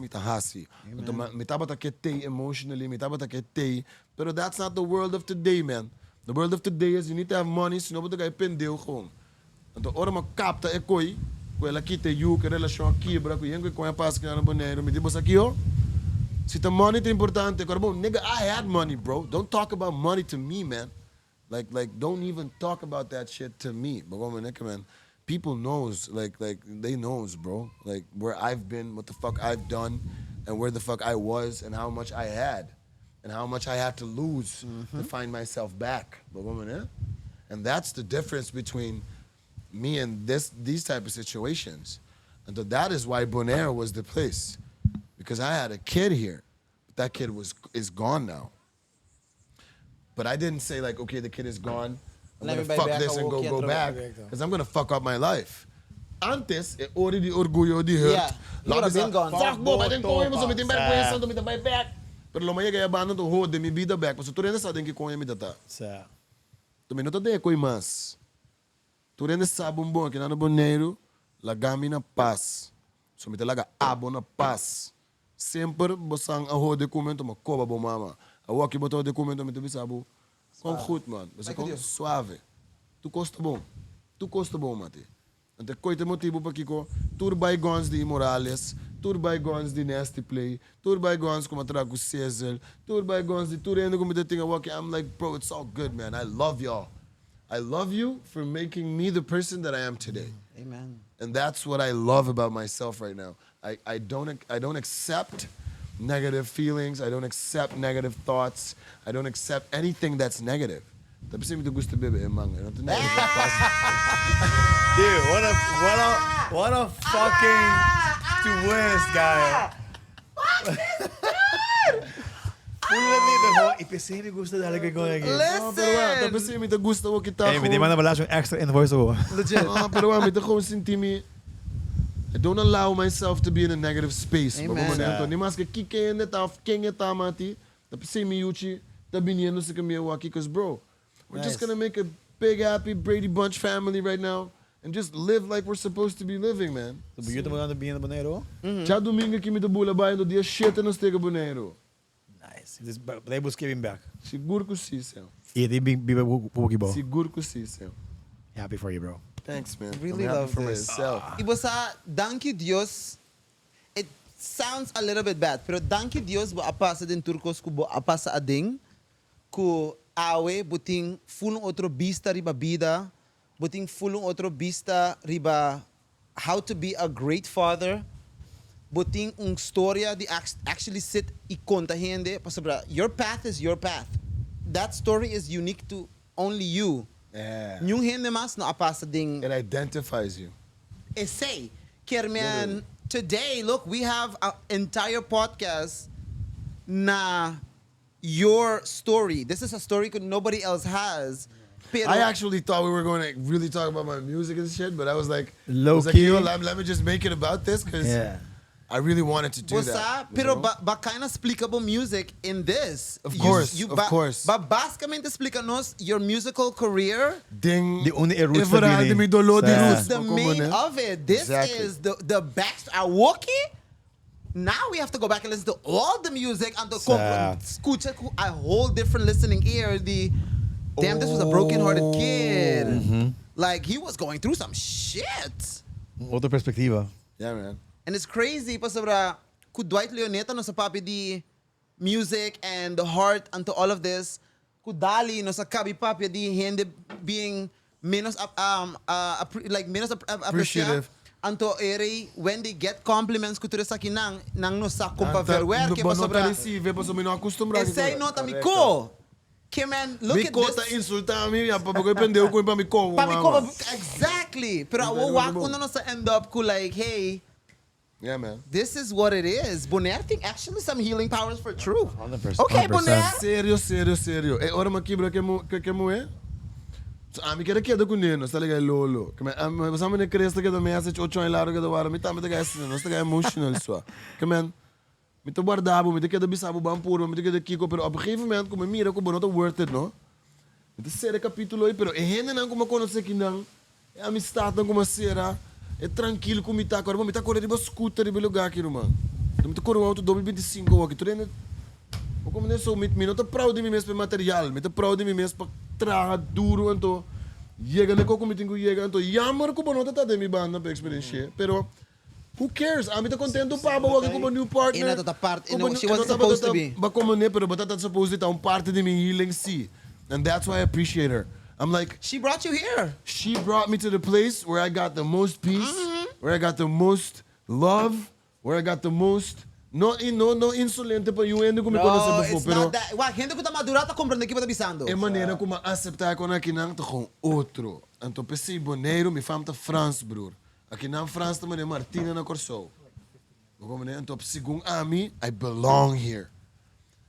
Então, me tava taketei emotionally, me tava taketei. Pero that's not the world of today, man. The world of today is you need to have money, senão você vai pendeu gewoon. Então, ora uma capta é coi, com ela aqui te you, que relação aqui, bra, com yengo com a paz que na boneiro, me dibo aqui, ó. Se tá money é importante, cara, bom, nigga, I had money, bro. Don't talk about money to me, man. Like, don't even talk about that shit to me. But man. People knows, like they knows, bro. Like where I've been, what the fuck I've done, and where the fuck I was, and how much I had, and how much I had to lose to find myself back. And that's the difference between me and these type of situations. And that is why Bonaire was the place, because I had a kid here, but that kid is gone now. But I didn't say like, okay, the kid is gone. I'm gonna fuck this and go back, because I'm gonna fuck up my life. Antes, ori di orgullo di hurt.
Yeah, you would have been gone.
Fuck, bro, I didn't call him, so me timber ko to me timber back. Pero lo maya kaya bano to hold mi vida back. So tu rin sa din ki ko mi data.
Sa.
Tu minuto de ko mas. Tu rin sa bumbon ki na boneiro, lagami na paz. So me talaga abo na paz. Sempre bosang a hold documento mo ko ba mama. A waki boto documento me bisabo. Com goed, man. Você com suave. Tu custa bom, mate. Ante coite motivo para Kiko. Tur bygones de Morales, tur bygones de Nasty Play, tur bygones como trago Cesar, tur bygones de tur ainda como de tinha walk. I'm like, bro, it's all good, man. I love y'all. I love you for making me the person that I am today.
Amen.
And that's what I love about myself right now. I don't accept negative feelings. I don't accept negative thoughts. I don't accept anything that's negative. Tapi saya minta gusto bebe emang.
Dude, what a fucking twist, guy. IPC me gusta dale que con aqui.
Listen.
Tapi saya minta gusto o kita.
Hey, me manda balas een extra invoice hoor.
Legit.
Pero me minta gewoon sentimi. I don't allow myself to be in a negative space.
Amen.
Ni mas que kike ne ta kenge ta mati. Tapi saya mi uchi tabiniendo se kami waki because bro, we're just gonna make a big happy Brady Bunch family right now and just live like we're supposed to be living, man.
So begin mo na bihin na Bonaire.
Já domingo aqui me da bula baia no dia 7 nos tega Bonaire.
Nice. They busquei him back.
Seguro que sim, Sam.
Yeah, they be ball.
Seguro que sim, Sam.
Happy for you, bro.
Thanks, man.
Really
I'm happy
love
for
this.
myself.
Iba sa, thank you Dios. It sounds a little bit bad, pero thank you Dios bo apa sa din Turcos ko bo apa sa ading ko awe buting fulong outro bista riba bida, buting fulong outro bista riba how to be a great father, buting storya di actually sit I conta hindi pasabra your path is your path. That story is unique to only you.
Yeah.
Yung hindi mas no apa sa ding
It identifies you.
essay. Kerman, today, look, we have an entire podcast na your story. This is a story nobody else has. Pero,
I actually thought we were going to really talk about my music and shit, but I was like,
Low
like,
key.
yo, let me just make it about this because
Yeah.
I really wanted to do that. you
pero
know?
ba kind of explicable music in this.
Of course, of course.
Ba basicamente explica-nos your musical career.
Ding.
The only roots
Everal
na
de mi
yun eh.
dolo di
Sa-
roots.
That's the
Como
main
ne?
of it. This
Exactly.
is the back. Awoki. Now we have to go back and listen to all the music and to
Sa-
escucha a whole different listening ear. Damn, this was a broken-hearted kid. Like he was going through some shit.
Outra perspectiva.
Yeah, man.
And it's crazy, pa sobra, ku Dwight Leoneta no sa papi di music and the heart and to all of this, ku Dali no sa kabi papi di hindi being menos menos
Appreciative.
Anto ere when they get compliments ku ture sa kinang nang no sa kumpa
Anta-
verwer ke pa
Bo no
sobra.
receive, pa so mi no acostumbrado.
Essay nota mi ko. Okay, man, look
Mi
at
kota
this.
insulta mi, ya pa bagoy pendeu ko pa mi ko.
Pa mi ko, exactly. Pero
Pero
wak
mo.
uno no sa end up ko like, hey,
Yeah, man.
this is what it is. Bonaire think actually some healing powers for true.
100%.
Okay,
100%.
Bonaire.
Sério. E ora makibra que mo é? So ami kera keda ku neno, sta lega lolo. Come am samen ne cresta que do message 8 anos largo do war, mi tá me gas, não sta emotional só. Come me te guardava, me te queda bisabo bampuro, me te queda kiko, pero op een gegeven moment como mira ko bonota worth it, no? Me te sere capítulo aí, pero e hende não como conhecer que não. É amistade não como será. É tranquilo com me tá agora, me tá correndo de scooter de lugar aqui, mano. Me te correndo auto 2025 aqui, tu nem o como nem sou me não tá proud de mim mesmo para material, me tá proud de mim mesmo para trabalhar duro então. Chega nem como tenho chega então. Jammer ko bonota tá de mi banda para experiência, pero who cares? I'm contento pa ba wag ko mo new partner.
Ina to part. She wasn't supposed to be.
Ba como ne pero batata supposed to be parte de mi healing sea. And that's why I appreciate her. I'm like
She brought you here.
she brought me to the place where I got the most peace, where I got the most love, where I got the most no insolente pa yung endo ko me conhece
No,
before
it's
pero
not that. Wag, hindi ko ta madurata comprende que tá bisando.
é maneira como aceitar com aqui não tô com outro. Então pensei boneiro me fam ta France broer. Aqui na France também é Martina na Corso. Como né? Então segundo a mim I belong here.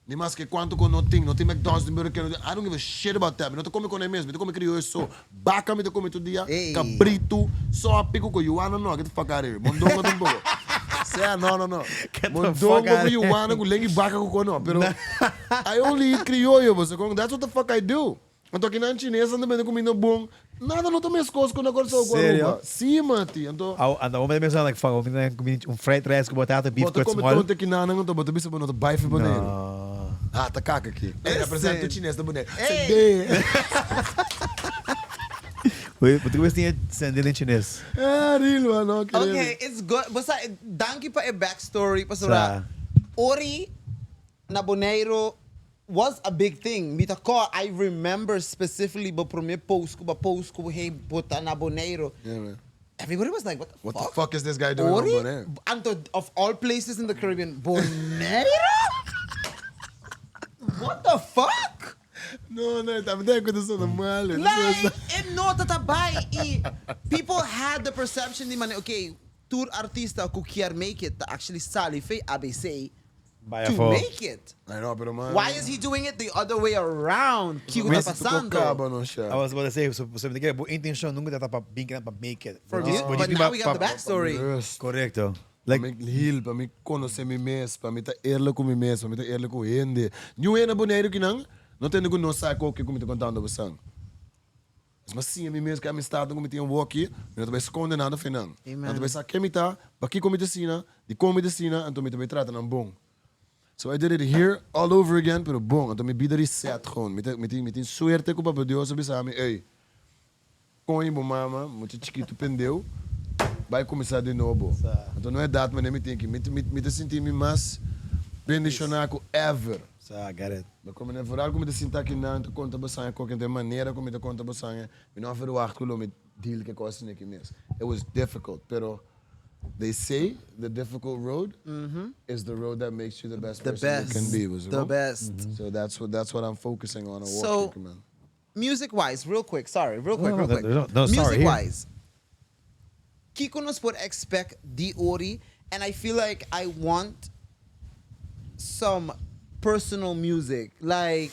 Ni mais que quanto com não tem McDonald's no mercado. I don't give a shit about that. Não tô come com ele mesmo. Tô come criou isso. Baca me tô come todo dia.
Ei.
Cabrito. Só pico com Yuana não. Get the fuck out of here. Mondongo tampoco. Say no.
the
Mondongo
fuck outta
com
here.
Yuana com lengi baca com não. Pero I only eat criollo. That's what the fuck I do. Então aqui na chinesa também comendo bom. Nada não também escoço na Corso.
Sério?
Sim, mati. Então
Anda, vamos pensar like fuck, vamos fried rice com batata, beef
bota
com
como
small.
tonte que nana não tô bota bisa bonota baife boneiro.
No.
Ah, tá caca aqui.
Esse-
Representa o chinês da boneca.
Ei.
Wait, but we tinha sendendo em chinês.
Ah, real, mano.
Okay, it's good. Basta, thank you pa a backstory. Pa
Sa-
sobra, Ori na Bonaire was a big thing. Mita ko, I remember specifically ba primeiro post ko, hey, bota na Bonaire.
Yeah, man.
Everybody was like,
What the fuck is this guy doing on
Ori?
Bonaire?
Anto, of all places in the Caribbean, Bonaire? What the fuck?
No, tá me dando conta normal.
Like, and no, tatabay. People had the perception di man, okay, tour artista ko kier make it, to actually sali fe ABC
By
to make it.
I know, pero man.
Why is he doing it the other way around? Kiko
Mas
tá
tu tocava,
passando.
não,
I
chá.
was about to say, so você me diga, a intenção nunca tá para bem para make it.
For
But
this,
this-
but
this
now
ba-
we got the
pa-
backstory.
Correcto.
Like,
Like,
para me heal, para me conhecer mim mesmo, para me estar eerlijk com mim mesmo, para me estar eerlijk com ele. Não é na Bonaire que não tem ninguém não sabe o que eu estou contando a você. Mas sim, a mim mesmo que a amistade como tinha um aqui, eu também esconde nada final.
Amen.
Eu também sabe que me tá, para que como medicina, de como medicina, então me também trata não bom. So I did it here all over again, pero bom, então me bida reset gewoon. Met suerte com o Deus sabe sabe, ei. Com o mama, muito chiquito pendeu, vai começar de novo. Então não é dado, mas me tem que me sentir mais bendicionado ever.
Get it.
Maar kom je vooral kom je te aqui na te conta basanga ko de maneira como te conta basanga me não verwacht ko met deal que coisa nem que mes. It was difficult, pero they say the difficult road is the road that makes you the best person you can be.
The best.
So that's what I'm focusing on.
So, music-wise, real quick.
No,
Music-wise, Kiko nos would expect the ori, and I feel like I want some personal music, like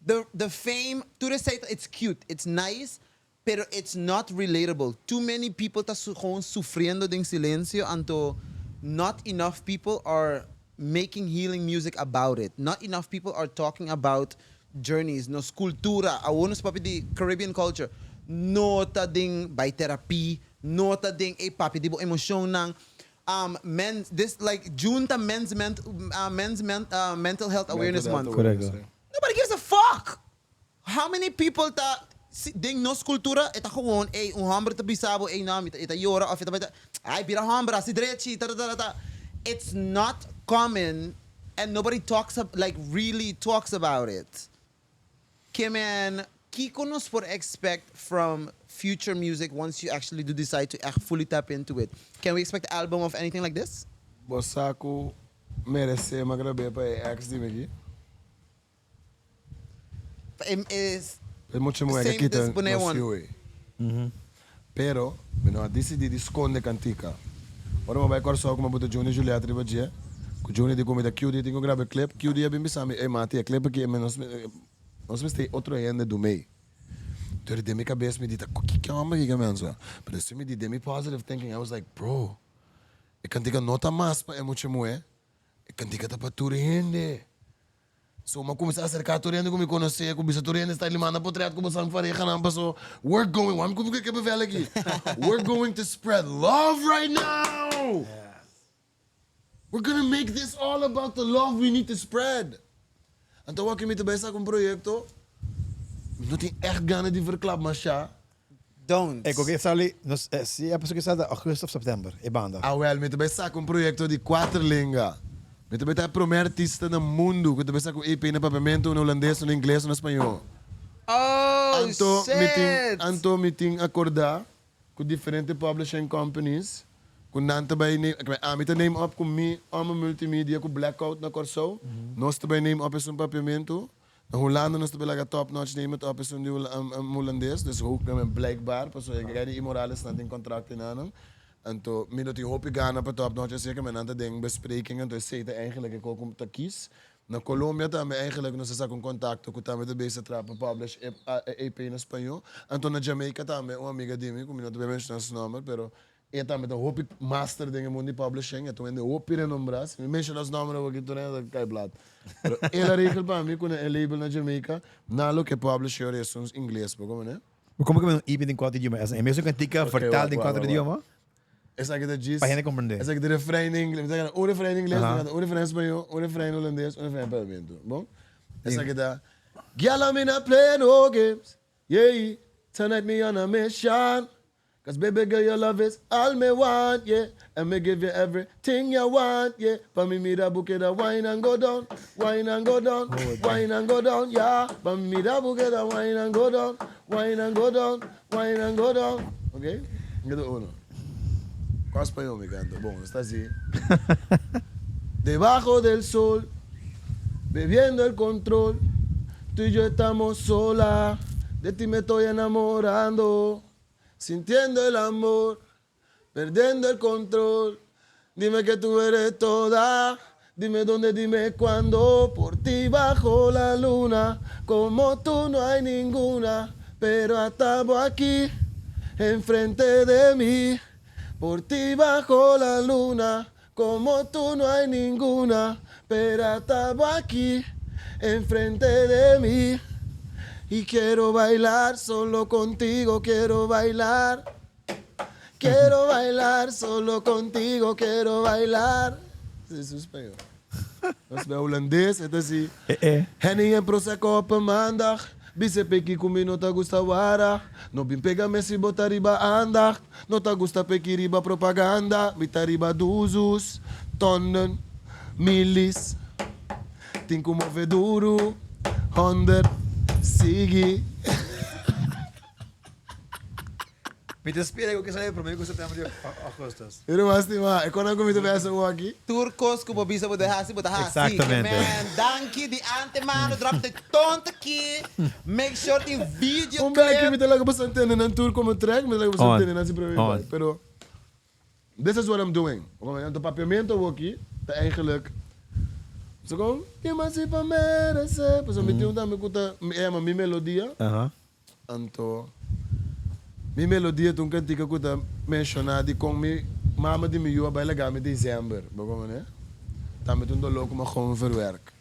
the fame. To the side, it's cute, it's nice, pero it's not relatable. Too many people ta gewoon sufriendo en silencio, anto not enough people are making healing music about it. Not enough people are talking about journeys, nos cultura, awonos papi di Caribbean culture. Nota ding by therapy, nota ding papi di bo emosyon nang men's this like Junta men's mental health awareness month.
Correct.
Nobody gives a fuck. How many people ta ding nos cultura eta gewoon hambra ta bisabo nam ita yora of ita ay bira hambra si drechi ta. It's not common and nobody really talks about it. Kemen Kiko nos for expect from future music once you actually do decide to fully tap into it. Can we expect an album of anything like this?
Bosaku merece magrabe pa ex di megi.
Is
mucho mo
same
kita
this bune one.
Pero me no decidi di sconde cantica. Ora mo vai corso como boto Juni Julieta di bagia. Ku Juni di come da QD tingo grave clip. QD abim bisami mati a clip que nós tem outro ainda do meio. Então de minha cabeça me dita, o que é uma magica mesmo? Mas se me dita, me positive thinking, I was like, bro, eu canto que nota mais para muito moe, eu canto que tá para tudo rende. So uma começar a acercar tudo rende como me conhecer, como bisa tudo rende está ele manda portrait como sangue faria canam passou. We're going, vamos como que bevel aqui. We're going to spread love right now. We're gonna make this all about the love we need to spread. Então aqui me também está com projeto. Não tem echt ganas de verklap, mas já.
Don't.
Ecco che sta lì, si è penso che sta da agosto of settember, e banda.
Ah, well, me também está com projeto de 4 línguas. Me também está o primeiro artista no mundo que também está com EP no papamento, no holandês, no inglês, no espanhol.
Oh, shit!
Anto me tem acordar com diferentes publishing companies. Com nanta bij neem, me te name up com me, allemaal multimedia, com Blackout na Corso. Nós também name up is um papamento. Na Hollanda nós também top notch name it up is um holandês. Dus ook blijkbaar, pas ik ga die immorales na den contract in aan. En to me dat die hoop ik gaan op het top notch zeker met andere dingen besprekingen. Dus zei eigenlijk ik ook om te kiezen. Na Colombia tam eigenlijk nós está com contato com tam de base trap publish EP in espanhol. En to na Jamaica tam uma amiga de mim, como não te mencionar seu nome, pero e também então hoop ik master dingen mundi publishing, então ainda hoop ir no Brasil. Me mencionar os nomes aqui tu né cai blad. Pero ela regel para mim com a label na Jamaica, nalo que publisher é sons inglês, como né?
Como que um EP em 4 idiomas? É mesmo que antica vertaald in 4 idiomas?
Essa aqui da Gis.
Para gente compreender.
Essa aqui da refrão em inglês, um refrão em inglês, um refrão em espanhol, um refrão em holandês, um refrão em pavimento. Bom? Essa aqui da Girl, I'm in a play no games. Yeah, tonight me on a mission. Cause baby girl, your love is all me want, yeah. And me give you everything you want, yeah. For me da bouquet da wine and go down, wine and go down, wine and go down, yeah. For me da bouquet da wine and go down, wine and go down, wine and go down. Okay? Ganito uno. Con español me canto. Bon, está así. Debajo del sol, bebiendo el control. Tú y yo estamos sola. De ti me estoy enamorando. Sintiendo el amor, perdiendo el control. Dime que tú eres toda, dime dónde, dime cuándo. Por ti bajo la luna, como tú no hay ninguna. Pero estamos aquí, enfrente de mí. Por ti bajo la luna, como tú no hay ninguna. Pero estamos aquí, enfrente de mí. Y quiero bailar solo contigo, quiero bailar. Quiero bailar solo contigo, quiero bailar. Isso é espanhol. Nós bij Holandees, het is die.
Eh.
Henny en Prosecco op een maandag. Bise peki kumi no ta gusta wara. No bin pega messi bota riba aandacht. No ta gusta peki riba propaganda. Bita riba duzus, tonnen, milis. Tinko moveduru, 100, sigi.
Met spelen ook eens even proberen september augustus.
Pero mas di ma, ik kon ook met de beste waki.
Turcos como bisa bota hasi.
Exactamente.
Man, danke de antemano drop de tonte aqui. Make sure the video
Om bek je
clip.
met de lage basantene en een tour komen track met de lage basantene en als je probeert.
On.
Pero this is what I'm doing. Op de papiamento waki, te eigenlijk. Zo gewoon, je maar si pa merece. Pues met die dan me kuta, maar mi melodia. Anto. Mi melodia toen kan ik ook mentionar die kon me mama die me joa bij la in december. Begonnen hè? Dan met toen de loco maar gewoon verwerk.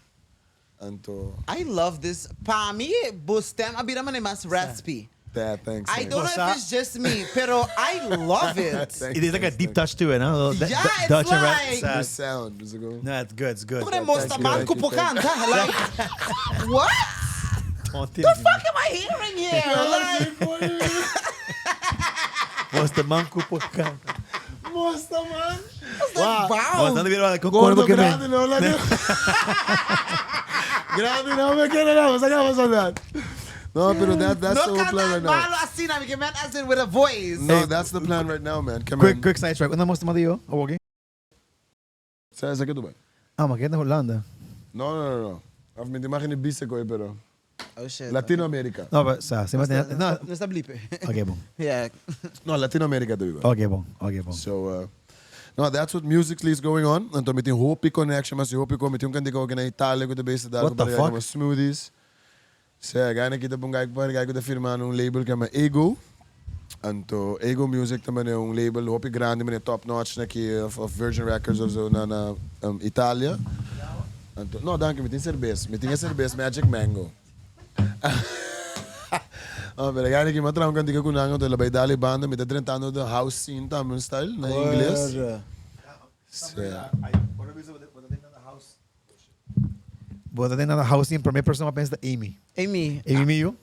Anto.
I love this. Pa mi bustem abira man mas recipe.
Yeah, thanks.
I don't know if it's just me, pero I love it.
It is like a deep touch to it, huh?
Yeah, it's
Dutch and
like-
The
rap.
sound. Dus gewoon.
No, it's good, it's good.
Pure mosta man
Thank you.
kupukanta. Like, what? The fuck am I hearing here? Like,
Was de man kupokan.
Mosta man.
wow.
Was dan weer wel
Gordo grande no la digo. Grande no me quiere nada, sacamos a that. No, pero that's
No
the whole plan right now.
malo así na, because man as in with a voice.
No, that's the plan right now, man. Come on.
Quick side track. Ano mas madiyo? Awagi?
Zeg ik het doen.
Ah, maar naar Hollanda.
No. Of me mag je niet bissen gooien, pero.
Oh shit.
Latino-America.
No, but sa, si mas no.
No está blipe.
Okay, bon.
Yeah.
No, Latino-America doe ik.
Okay, bon. Okay, bon.
So, no, that's what musically is going on. En dan met die Hopi connection, maar die Hopi komt met die kan ik ook in Italië met de beste daar.
What the fuck?
Met smoothies. Zeg, ga ik het op een de firma aan een label que é Ego. En to Ego Music também é label Hopi grande, maar top notch aqui of Virgin Records of zo na Italië. En to, no, dank je, met die cerveza, Magic Mango. Oh, pero ga ik iemand kan ik ook naar de bij Dali banden met de drentano de house scene tammen style na Engels.
But then na house in primeira pessoa pensa da Amy.
Amy.
Amy Mio?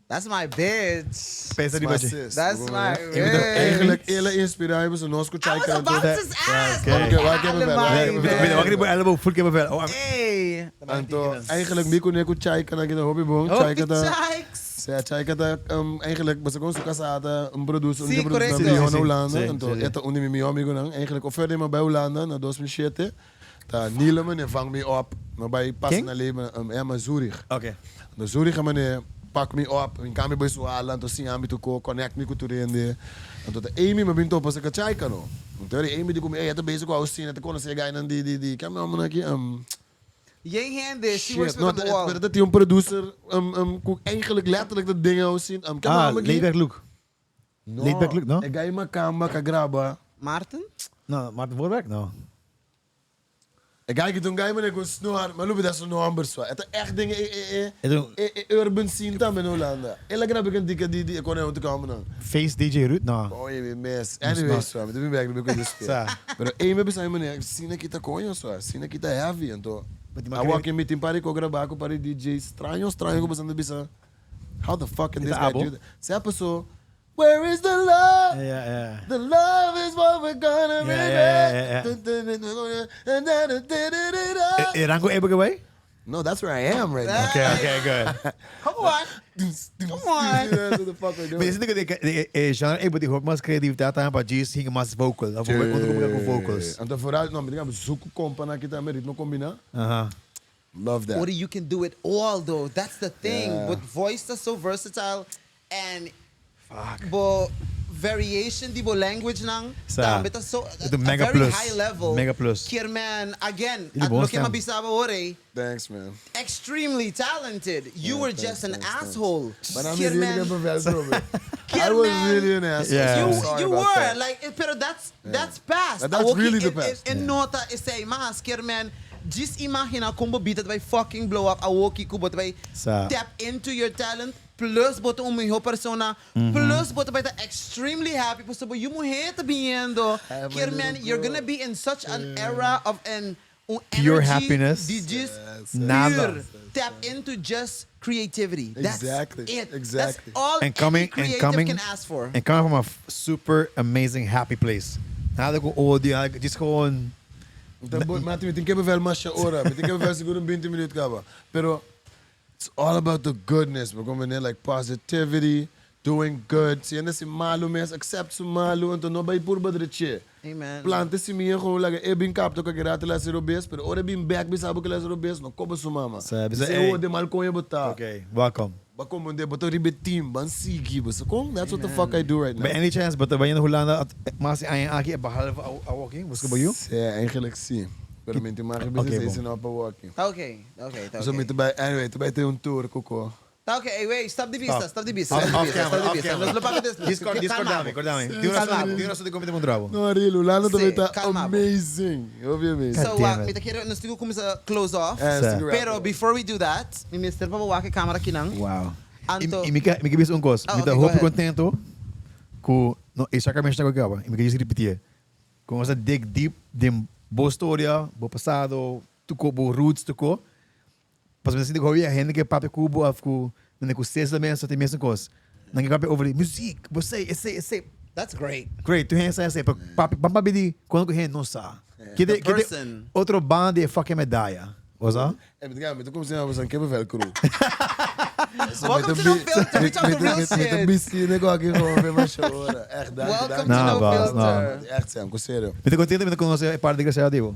That's my bitch.
Pensa die budget.
That's my
Eigenlijk
bitch.
hele inspiratie zo nos
I was
chai
about to ask.
Okay.
Waar hebben we
Allemaal,
Ben
man.
ik elleboog full keer wel. Oh,
Hey.
Anto eigenlijk mi ko chai kana kita hobby bon chai
Hopi
kata
chikes.
chai kata eigenlijk basta kon su casada producer
Sì, corretto.
miljoen
Sì,
Holanda
sì,
anto
sì.
eta undi mi amigo nang eigenlijk offer me bij Holanda na 2007 ta nila man en vang me op maar bij pas
King?
na leven maar Zurich
okay.
de Zurich man pak me op in kami bij Suala anto si ami to ko connect me ko to rende anto de Amy me binto pas ka chai kano anto de Amy di ko eta basic house scene eta kono se guy nan di kami man aqui
Jij hand she works
shit, no,
with the wall.
dat hij een producer eigenlijk letterlijk dat ding zou zien.
Ah, laid-back look. Laid-back look, no?
Ik ga je maar kamba, ka graba.
Martin?
No, maar het voorwerk, no.
Ik ga je toen ga je maar snoer, maar loop dat zo nog anders zo. Het echt dingen
Het
urban scene tam in Hollanda. Ella grab ik een dikke die kon hem te komen dan.
Face DJ Ruud, no.
Oh je mes. Anyway zo, met de werk ben ik dus spelen. Maar één me bestaan meneer, zie ik het konjo zo, zie ik het heavy en to. I walk in met een paar ko graba ko para DJ estranho ko bestaan bisa. How the fuck can this guy do that? Sa so where is the love?
Ja.
The love is what we're gonna
Yeah. Rango Ebe away?
No, that's where I am right now.
Okay, good.
Come on. Come on.
That's what the fuck we're
Maar je
doing.
ziet dat genre Ebe die hoort mas creativiteit aan, maar G's hing mas vocal. Of ook vocals.
En dan vooruit, nou, met die zoeken compana kita met ritmo combina.
Aha.
Love that.
Or you can do it all though. That's the thing.
Yeah.
With voice that's so versatile and bo variation di bo language nang
Sa.
damit so
Ito
a
mega
very
plus.
high level.
Mega plus.
Kier man again.
Ili
At
boss
look at
lang.
mabisaba ore.
Thanks, man.
Extremely talented. You were just an asshole.
But I'm
Kier
really
man.
gonna prevail, bro. I
Kier
was
man.
really an asshole.
Yeah.
so
You,
sorry
you
about
were
that.
like, pero that's past.
But that's
Awoki
really the
in-
past.
In nota is say, mas, kier man, just imagina combo beat dat wij fucking blow up. Awoki kubo dat wij
Sa.
tap into your talent. Plus boto umiho persona. Plus boto bij extremely happy. Pues you mo hate viendo. Kier man, you're gonna be in such an era of an
Pure
energy
happiness.
die just
Nada.
pure tap into just creativity.
Exactly,
That's it.
exactly.
That's all
And coming-
any
and
creative
coming-
can ask for.
En coming from a super amazing happy place. Nada ko odio. Het is gewoon...
Mati, me tem wel mais ora. Me tem wel seguro 20 minutos kaba. Pero it's all about the goodness. We're going to like positivity, doing good. Si anda si malu mes, accept su malu. Então não vai por badreche.
Amen.
Plante si minha gewoon like e bin kapto ka gerate la si robes, pero ora bin back bi sabu que la si robes, no kobo su mama.
Sabe,
Se
hey.
o de mal konye bota.
Okay, welcome.
Ba como de bota ribe team, ban sigi ba. So kom, that's what the fuck I do right now.
By any chance, but ben je in Hollanda, mas aan aki behalve walking, was bij jou?
Ja, eigenlijk sim. Pero mente maar
Okay,
business
bom.
is não para walking.
Okay.
So me bij anyway, tu vai ter tour coco.
Okay, hey, wait, stop the vista,
Off.
stop the vista.
Off
Stop the vista,
camera,
stop the
off
vista.
camera.
Nos lo paga des-
Discord dami.
Calma.
Di una so di comete mo trabaho.
No, real, Lalo também tá
Calma.
amazing. Obviamente.
God
So,
damn it.
mita kira, nos tigo começa close off.
Sir.
Pero before we do that, mi mister pa wake camera kinang.
Wow.
Anto.
E me quer um coisa.
Ah,
Me
okay,
dá
go
roupa
ahead.
contento com no essa caminho está com e me quer repetir. Com essa dig deep de boa história, boa passado, tuko bo roots tuko. Pas me sinto que a gente que papo cubo afku, nem com seis também só tem mesmo coisa. Não que papo over music, você esse
That's great.
great, tu pensa essa, papo papa bidi quando que não sabe. Que
The
de
person.
outro band é fucking medalha. Oza?
É, mas me tô como se não fosse um quebra velho cru.
Welcome to No Filter. We talk the real
Met een
shit.
bissie, ik ook gewoon weer maar shoren. Echt, dank je,
Welcome
dank
to
je.
No
boss,
Filter.
Echt, Sam, com sério.
Me tô contente, me tô conhecendo a parte de graça divo.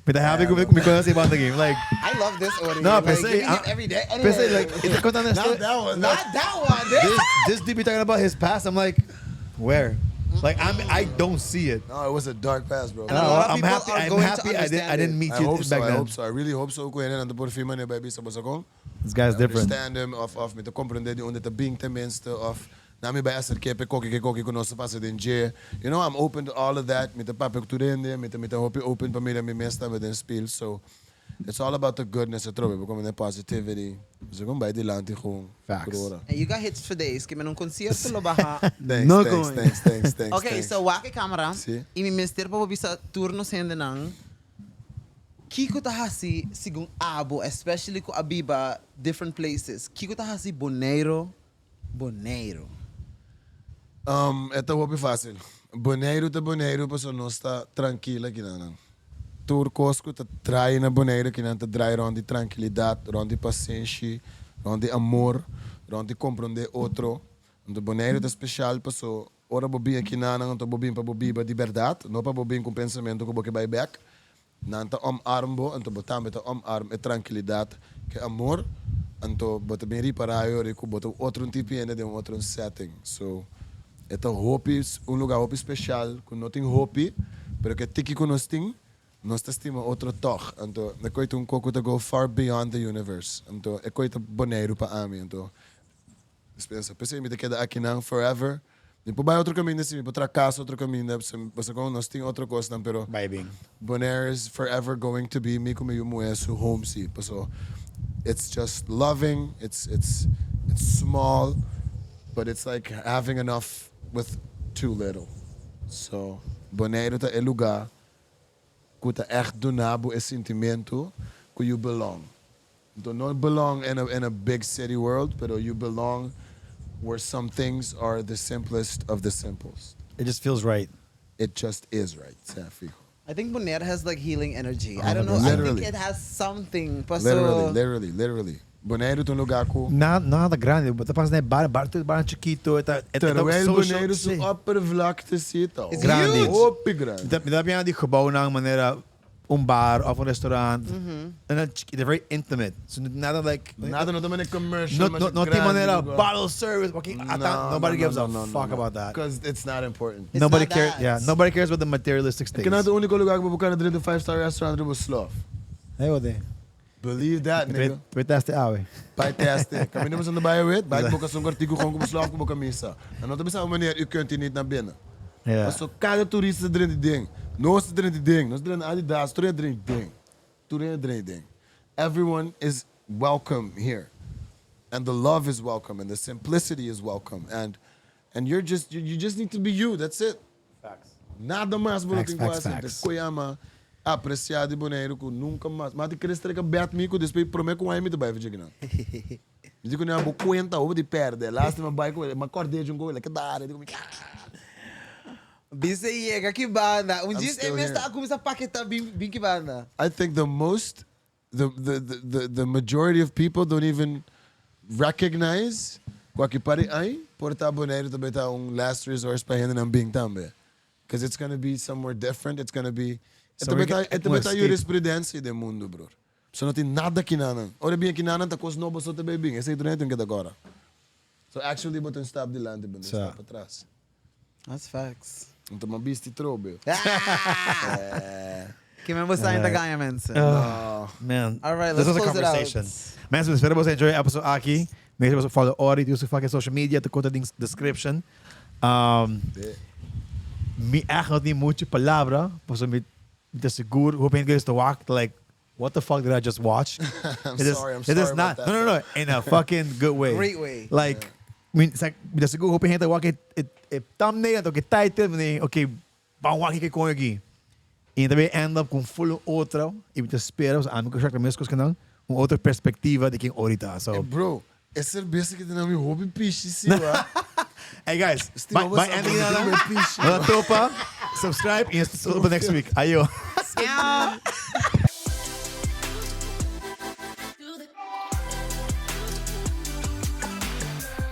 Me tá happy que me conhece a banda game, like
I love this audio.
No,
like,
pensei,
giving it every day.
pensei like it's contando
Not that one.
Not that one.
this dude be talking about his past. I'm like, where? Like I don't see it.
No, it was a dark past, bro.
And a lot of
I'm
people
happy.
are
I'm
going to
happy. I
understand
didn't
it.
meet
I
you
hope so,
back
I
then.
hope so. I really hope so. Kung yan, por firma niya, baby, sa basakong.
This guy's different.
Understand him, of met de comprende die onder de bing tenminste, of nami bij aser kepe koki konosse passe den je. You know, I'm open to all of that. Met de papi toerende, met de hopi open pa mij met mesta met een speel. So, it's all about the goodness. Het trobe, we komen in positivity. Dus ik kom bij die land die gewoon.
Facts.
grora.
And you got hits for days. Que me non concierto lo baja.
Thanks,
No
thanks,
going.
thanks.
Okay, so wake camera.
Si.
I mi mister pa bisa turno sende nang Kiko tahasi sigung abo, especially ko abiba different places. Kiko tahasi Bonaire.
Esta hopi fácil. Bonaire, pues no está tranquila que nada. Tour Cosco te draai na Bonaire, que não te draai rond die tranquilidade, rond die paciência, rond die amor, rond die compreender outro. De Bonaire é especial, passo ora bobi aqui na não tô bobin para bobi ba de verdade, não para bobin com pensamento que boque by back. Não tá omarmbo, então botar met omarm é tranquilidade, que amor, então botar bem reparar eu que botar outro tipo ainda de outro setting. So é hopi, lugar hopi especial, que não tem hopi, pero que tiki que nós tem, nós temos outro toch. Então é coisa coco to go far beyond the universe. Então é coisa Bonaire para mim, então pensei me queda aqui não forever. Depois vai outro caminho assim, outra casa, outro caminho, você com nós tem outra coisa não, pero
Vibing.
Bonaire is forever going to be me como eu moeso home see. So it's just loving, it's small, but it's like having enough with too little. So Bonaire é lugar que tá echt do nabo é sentimento que you belong. Do not belong in a big city world, but you belong where some things are the simplest of the simplest.
It just feels right.
It just is right, Safi.
I think Bonaire has like healing energy. I don't know. I
Literally.
think it has something. Paso,
Literally. Bonaire é lugar que
Nada grande, but pas net bar chiquito,
terwijl Bonaire zo oppervlakte zit al.
It's
Grande.
huge.
Hoppie grande.
Me dá bem die gebouw na maneira bar of restaurant. And it's very intimate. So nada like
Nada no também é commercial.
not the maneira bottle service walking nobody gives a fuck about that.
Because it's not important.
It's
Nobody
not
cares.
that.
Yeah, nobody cares about the materialistic things.
Que não é o único lugar que vou buscar dentro do 5-star restaurant do Sloth.
Hey, what they?
Believe that, nigga.
Wait, that's the hour.
Bij testen. Kan je niet aan de bij wet? Bij boeken zo'n artikel gewoon komen slapen boeken misa. En dan is wanneer u kunt hier niet naar binnen.
Yeah.
Maar zo cada toeristen erin die ding. Noos erin die ding. Noos erin Adidas. Toerien erin die ding. Toerien erin die ding. Everyone is welcome here. And the love is welcome. And the simplicity is welcome. And you're just, you just need to be you. That's it.
Facts.
Nada mais bro.
Facts.
De Koyama. apreciar de boneiro que nunca mais. Mas de querer estar com bet me que depois prometo com a me também fazer não. Digo que não é boa conta ou de perde. Lá se uma bike uma cordeia de um gol, que dá, digo me.
Bisa iega que banda. Dia
still
ele
here.
está começar a paquetar bem que banda.
I think the majority of people don't even recognize que pare aí portar boneiro também tá last resource para gente não bem também. Because it's gonna be somewhere different. It's gonna be também tá jurisprudência do mundo, bro. So não tem nada aqui não. Ora bem aqui não tá coisa nova só também bem. Esse é o que tá agora. So actually botam stop de land bem stop para trás.
That's facts.
Então uma beast trobe.
Que mesmo sai ainda ganha, mensen.
Man,
All right,
this
let's
was a
close it
conversation.
out.
Man, so espero você enjoy a episode aqui. Make sure você follow Ori, do fucking social media, te conta link description. Me echt nog niet mucho palabra, pues me te seguro, hope you guys to walk like, what the fuck did I just watch?
I'm
It is-
sorry
it is
about
not.
that.
No, in a fucking good way.
Great way.
Like, I mean, it's like, me te seguro, hope you to walk it thumbnail, to title, me okay, vamos walk que com aqui. E também end up com full outra, e me te espera, os amigos que mesmo coisas que não, uma outra perspectiva de quem orita. So,
Bro, esse serviço que tem na minha hobby piche sim, lá.
hey guys,
Still,
bye ending na lang. Topa, subscribe, and see you next week. Ayo.
Yeah.